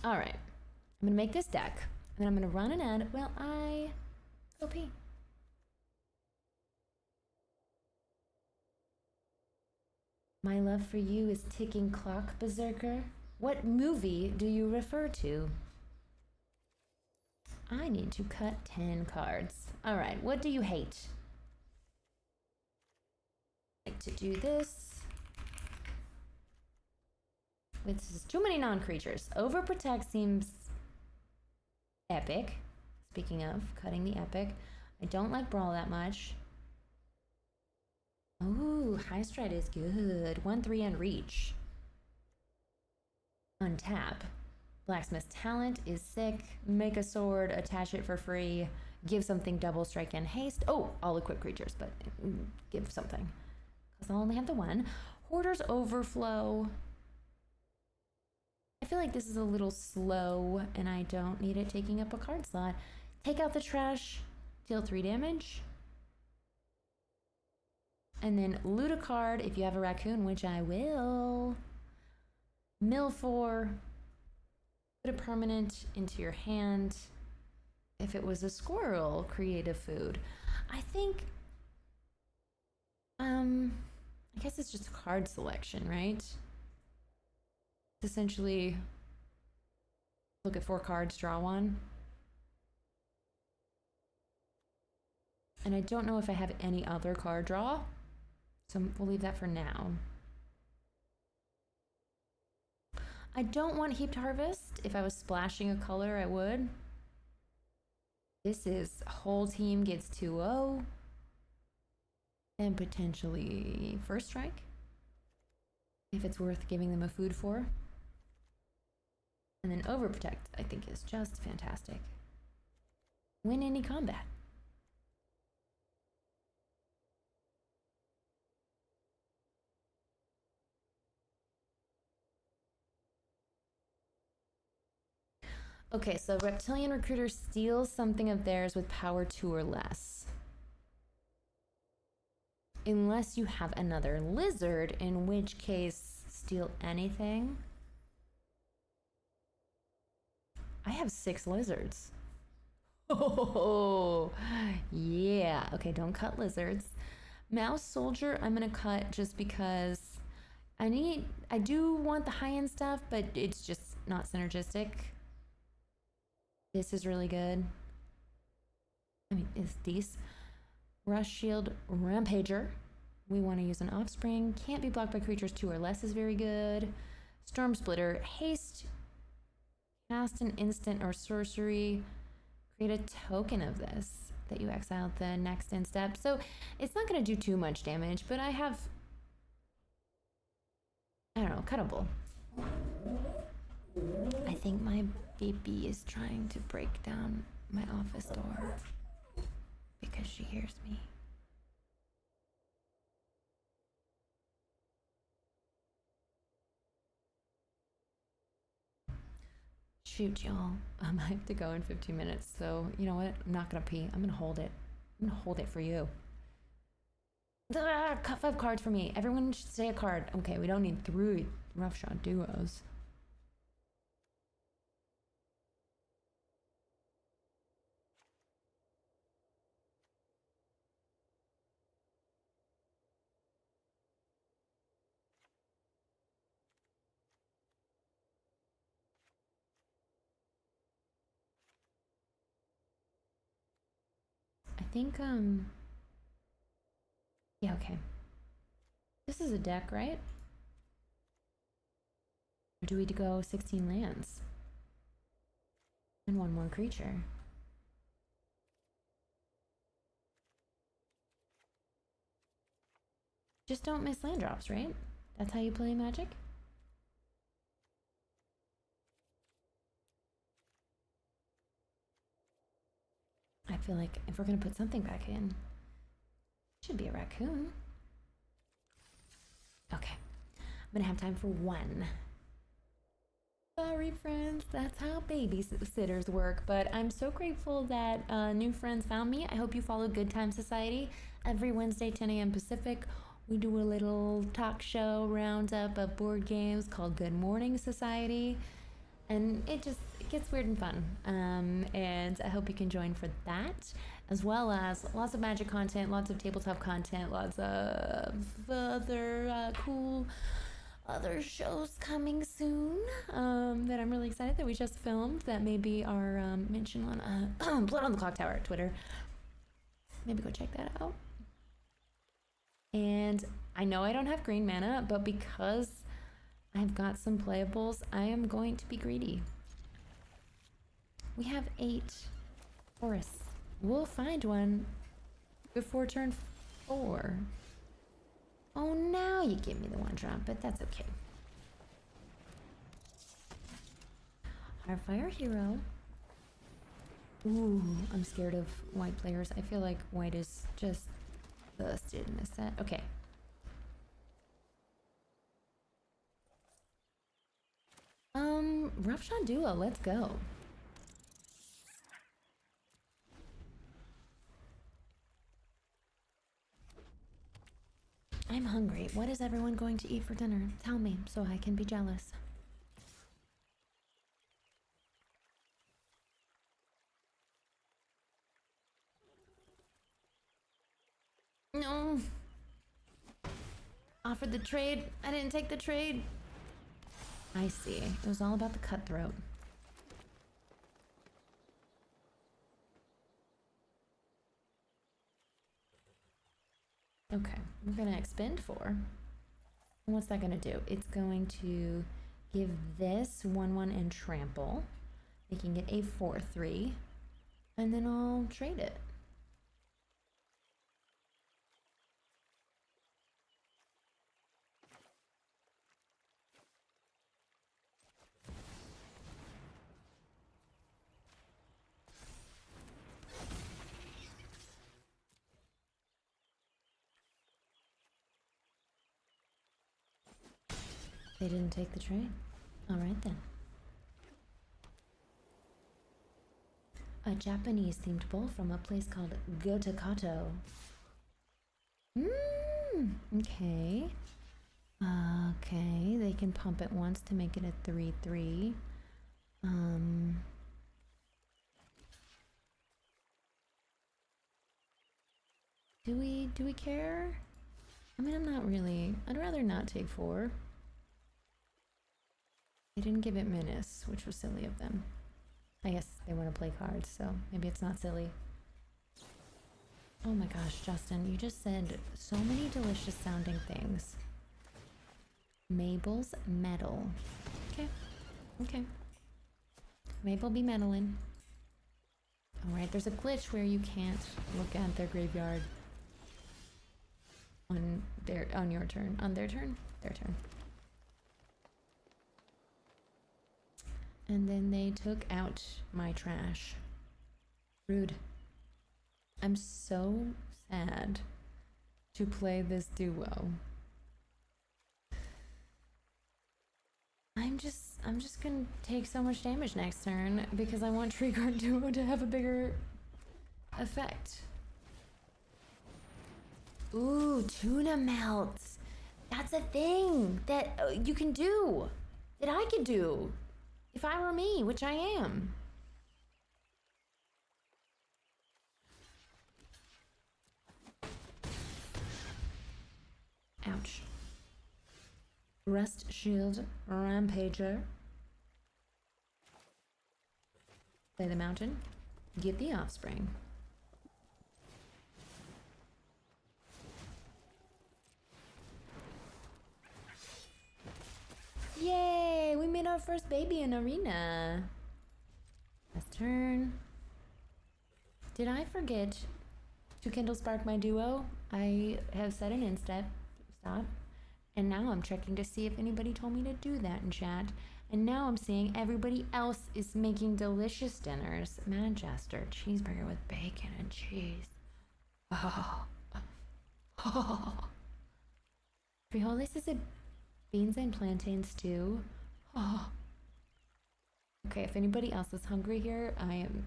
Speaker 1: All right. I'm gonna make this deck, and then I'm gonna run an ad while I go pee. My love for you is ticking clock, Berserker. What movie do you refer to? I need to cut 10 cards. All right, what do you hate? I like to do this. This is too many non-creatures. Overprotect seems epic. Speaking of cutting the epic, I don't like Brawl that much. Ooh, High Stride is good. 1/3 and reach. Untap. Blacksmith's Talent is sick. Make a sword, attach it for free. give something double strike and haste. Oh, all equipped creatures, but give something. Because I'll only have the one. Hoarder's Overflow. I feel like this is a little slow, and I don't need it taking up a card slot. Take out the trash, deal 3 damage. And then loot a card if you have a raccoon, which I will. Mill 4. Put a permanent into your hand. If it was a squirrel, create a food. I think, I guess it's just a card selection, right? It's essentially look at 4 cards, draw 1. And I don't know if I have any other card draw, so we'll leave that for now. I don't want Heaped Harvest. If I was splashing a color, I would. This is whole team gets 2-0. And potentially first strike. If it's worth giving them a food for. And then Overprotect, I think, is just fantastic. Win any combat. Okay, so Reptilian Recruiter steals something of theirs with power 2 or less. Unless you have another lizard, in which case, steal anything. I have 6 lizards. Oh, yeah. Okay, don't cut lizards. Mouse Soldier, I'm gonna cut just because I do want the high-end stuff, but it's just not synergistic. This is really good. I mean, it's these. Rush Shield Rampager. We want to use an Offspring. Can't be blocked by creatures 2 or less is very good. Storm Splitter. Haste. Cast an instant or sorcery. Create a token of this that you exile the next end step. So it's not going to do too much damage, but I have, I don't know, cuttable. I think my baby is trying to break down my office door because she hears me. Shoot, y'all. I have to go in 15 minutes, so you know what? I'm not gonna pee. I'm gonna hold it. I'm gonna hold it for you. Cut 5 cards for me. Everyone should say a card. Okay, we don't need 3 roughshod duos. I think, yeah, okay. This is a deck, right? Or do we go 16 lands? And 1 more creature. Just don't miss land drops, right? That's how you play Magic? I feel like if we're gonna put something back in, it should be a raccoon. Okay, I'm gonna have time for 1. Sorry, friends, that's how babysitters work, but I'm so grateful that new friends found me. I hope you follow Good Time Society. Every Wednesday, 10 a.m. Pacific, we do a little talk show roundup of board games called Good Morning Society. And it gets weird and fun. And I hope you can join for that, as well as lots of Magic content, lots of tabletop content, lots of other cool other shows coming soon that I'm really excited that we just filmed that maybe are mentioned on Blood on the Clock Tower Twitter. Maybe go check that out. And I know I don't have green mana, but because I've got some playables, I am going to be greedy. We have 8 forests. We'll find one before turn 4. Oh, now you give me the 1 drop, but that's okay. Our fire hero Ooh, I'm scared of white players. I feel like white is just busted in this set. Okay. Roughshod duo, let's go. I'm hungry. What is everyone going to eat for dinner? Tell me so I can be jealous. No. Offered the trade. I didn't take the trade. I see. It was all about the cutthroat. Okay, we're gonna expend 4. And what's that gonna do? It's going to give this 1/1 and trample, making it a 4/3, and then I'll trade it. They didn't take the trade. All right then. A Japanese themed bowl from a place called Gotakato. Okay. Okay, they can pump it once to make it a 3/3. Do we care? I mean, I'm not really. I'd rather not take 4. They didn't give it menace, which was silly of them. I guess they want to play cards, so maybe it's not silly. Oh my gosh, Justin, you just said so many delicious sounding things. Mabel's medal. Okay. Okay. Mabel be meddling. Alright, there's a glitch where you can't look at their graveyard on your turn. On their turn? Their turn. And then they took out my trash. Rude. I'm so sad to play this duo. I'm just gonna take so much damage next turn because I want Tree Guard Duo to have a bigger effect. Ooh, tuna melts. That's a thing that you can do. That I could do. If I were me, which I am. Ouch. Rust Shield Rampager. Play the mountain. Get the offspring. Yay! We made our first baby in arena. Last turn. Did I forget to Kindle Spark my duo? I have set an instep. Stop. And now I'm checking to see if anybody told me to do that in chat. And now I'm seeing everybody else is making delicious dinners. Manchester cheeseburger with bacon and cheese. Oh. Oh. Frijoles is a beans and plantain stew. Oh. Okay, if anybody else is hungry here, I am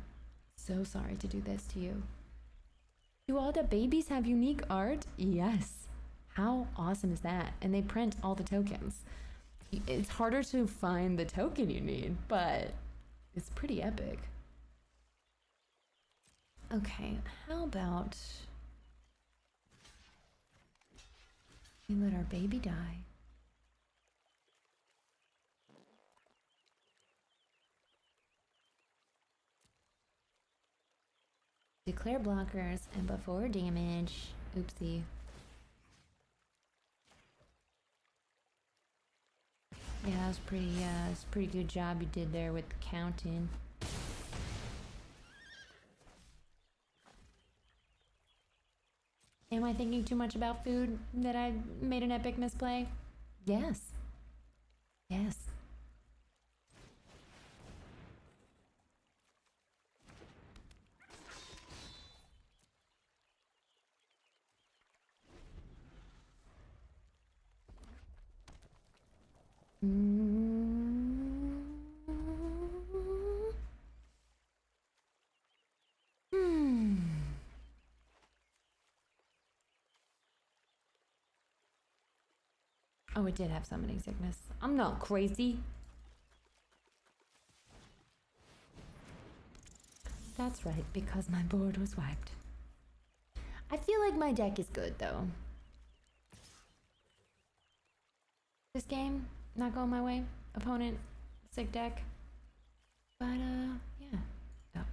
Speaker 1: so sorry to do this to you. Do all the babies have unique art? Yes. How awesome is that? And they print all the tokens. It's harder to find the token you need, but it's pretty epic. Okay, how about we let our baby die? Declare blockers and before damage. Oopsie. Yeah, that was pretty good job you did there with the counting. Am I thinking too much about food that I made an epic misplay? Yes. Yes. Oh, it did have summoning sickness. I'm not crazy. That's right, because my board was wiped. I feel like my deck is good, though. This game, not going my way. Opponent, sick deck. But, yeah. Oh.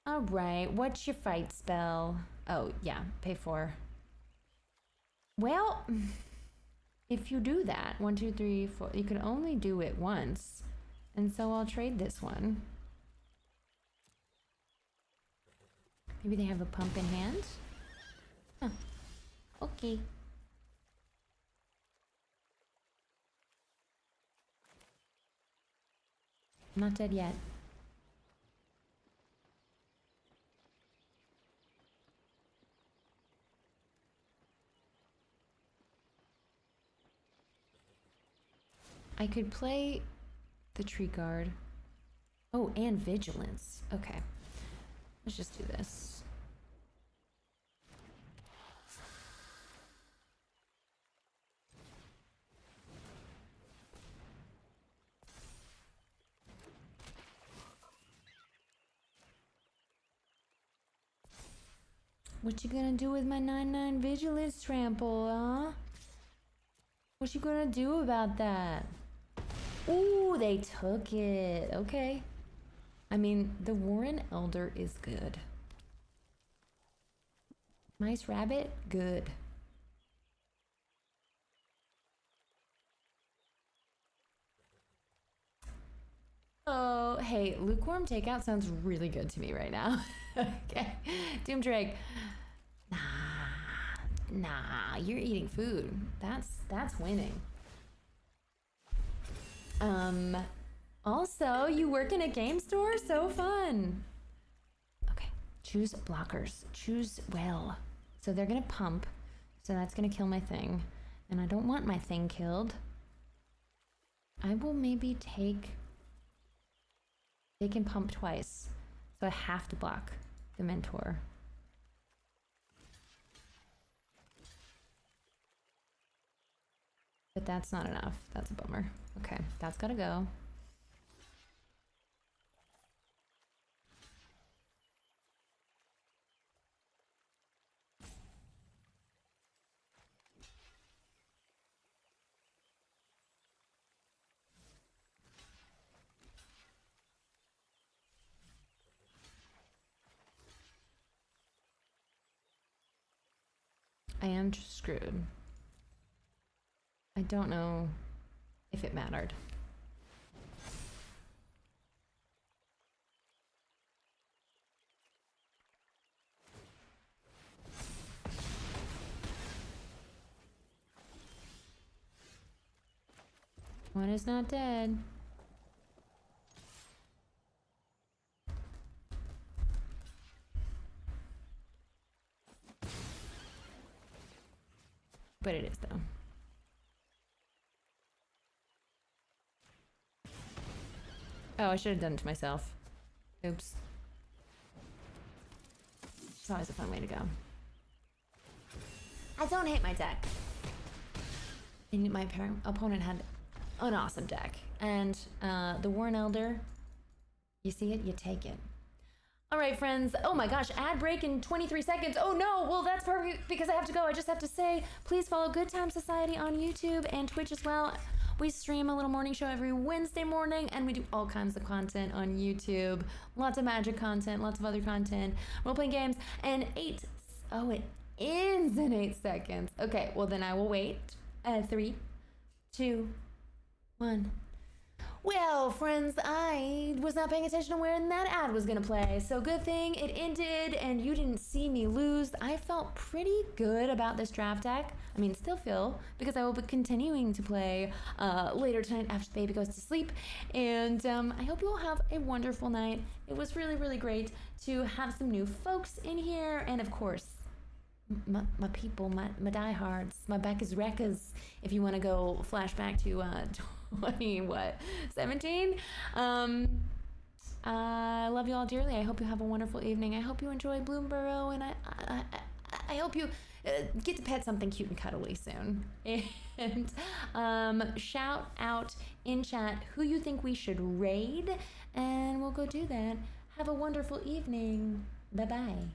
Speaker 1: Alright, what's your fight spell? Oh, yeah, pay 4. Well, if you do that, 1, 2, 3, 4, you can only do it once. And so I'll trade this one. Maybe they have a pump in hand? Huh. Okay. I'm not dead yet. I could play the tree guard. Oh, and vigilance. Okay. Let's just do this. What you gonna do with my 9/9 vigilance trample, huh? What you gonna do about that? Ooh, they took it. Okay. I mean, the Warren Elder is good. Mice Rabbit, good. Oh, hey, lukewarm takeout sounds really good to me right now. Okay, Doom Drake. Nah, you're eating food. That's winning. Also, you work in a game store? So fun. Okay, choose blockers. Choose well. So they're gonna pump. So that's gonna kill my thing. And I don't want my thing killed. I will maybe take... They can pump twice. So I have to block the mentor. But that's not enough. That's a bummer. Okay, that's gotta go. I am screwed. I don't know if it mattered. One is not dead. But it is, though. Oh, I should have done it to myself. Oops. It's always a fun way to go. I don't hate my deck. And my opponent had an awesome deck. And the Warren Elder, you see it, you take it. All right, friends. Oh my gosh, ad break in 23 seconds. Oh no, well that's perfect because I have to go. I just have to say, please follow Good Time Society on YouTube and Twitch as well. We stream a little morning show every Wednesday morning and we do all kinds of content on YouTube. Lots of magic content, lots of other content, role-playing games, and it ends in 8 seconds. Okay, well then I will wait. 3, 2, 1. Well, friends, I was not paying attention to when that ad was gonna play, so good thing it ended and you didn't see me lose. I felt pretty good about this draft deck. I mean, still feel, because I will be continuing to play later tonight after the baby goes to sleep. And I hope you all have a wonderful night. It was really, really great to have some new folks in here, and of course, my people, my diehards, my Becca's Wreckers, if you want to go flashback to 17. I love you all dearly. I hope you have a wonderful evening. I hope you enjoy Bloomburrow, and I hope you get to pet something cute and cuddly soon. And shout out in chat who you think we should raid, and we'll go do that. Have a wonderful evening. Bye-bye.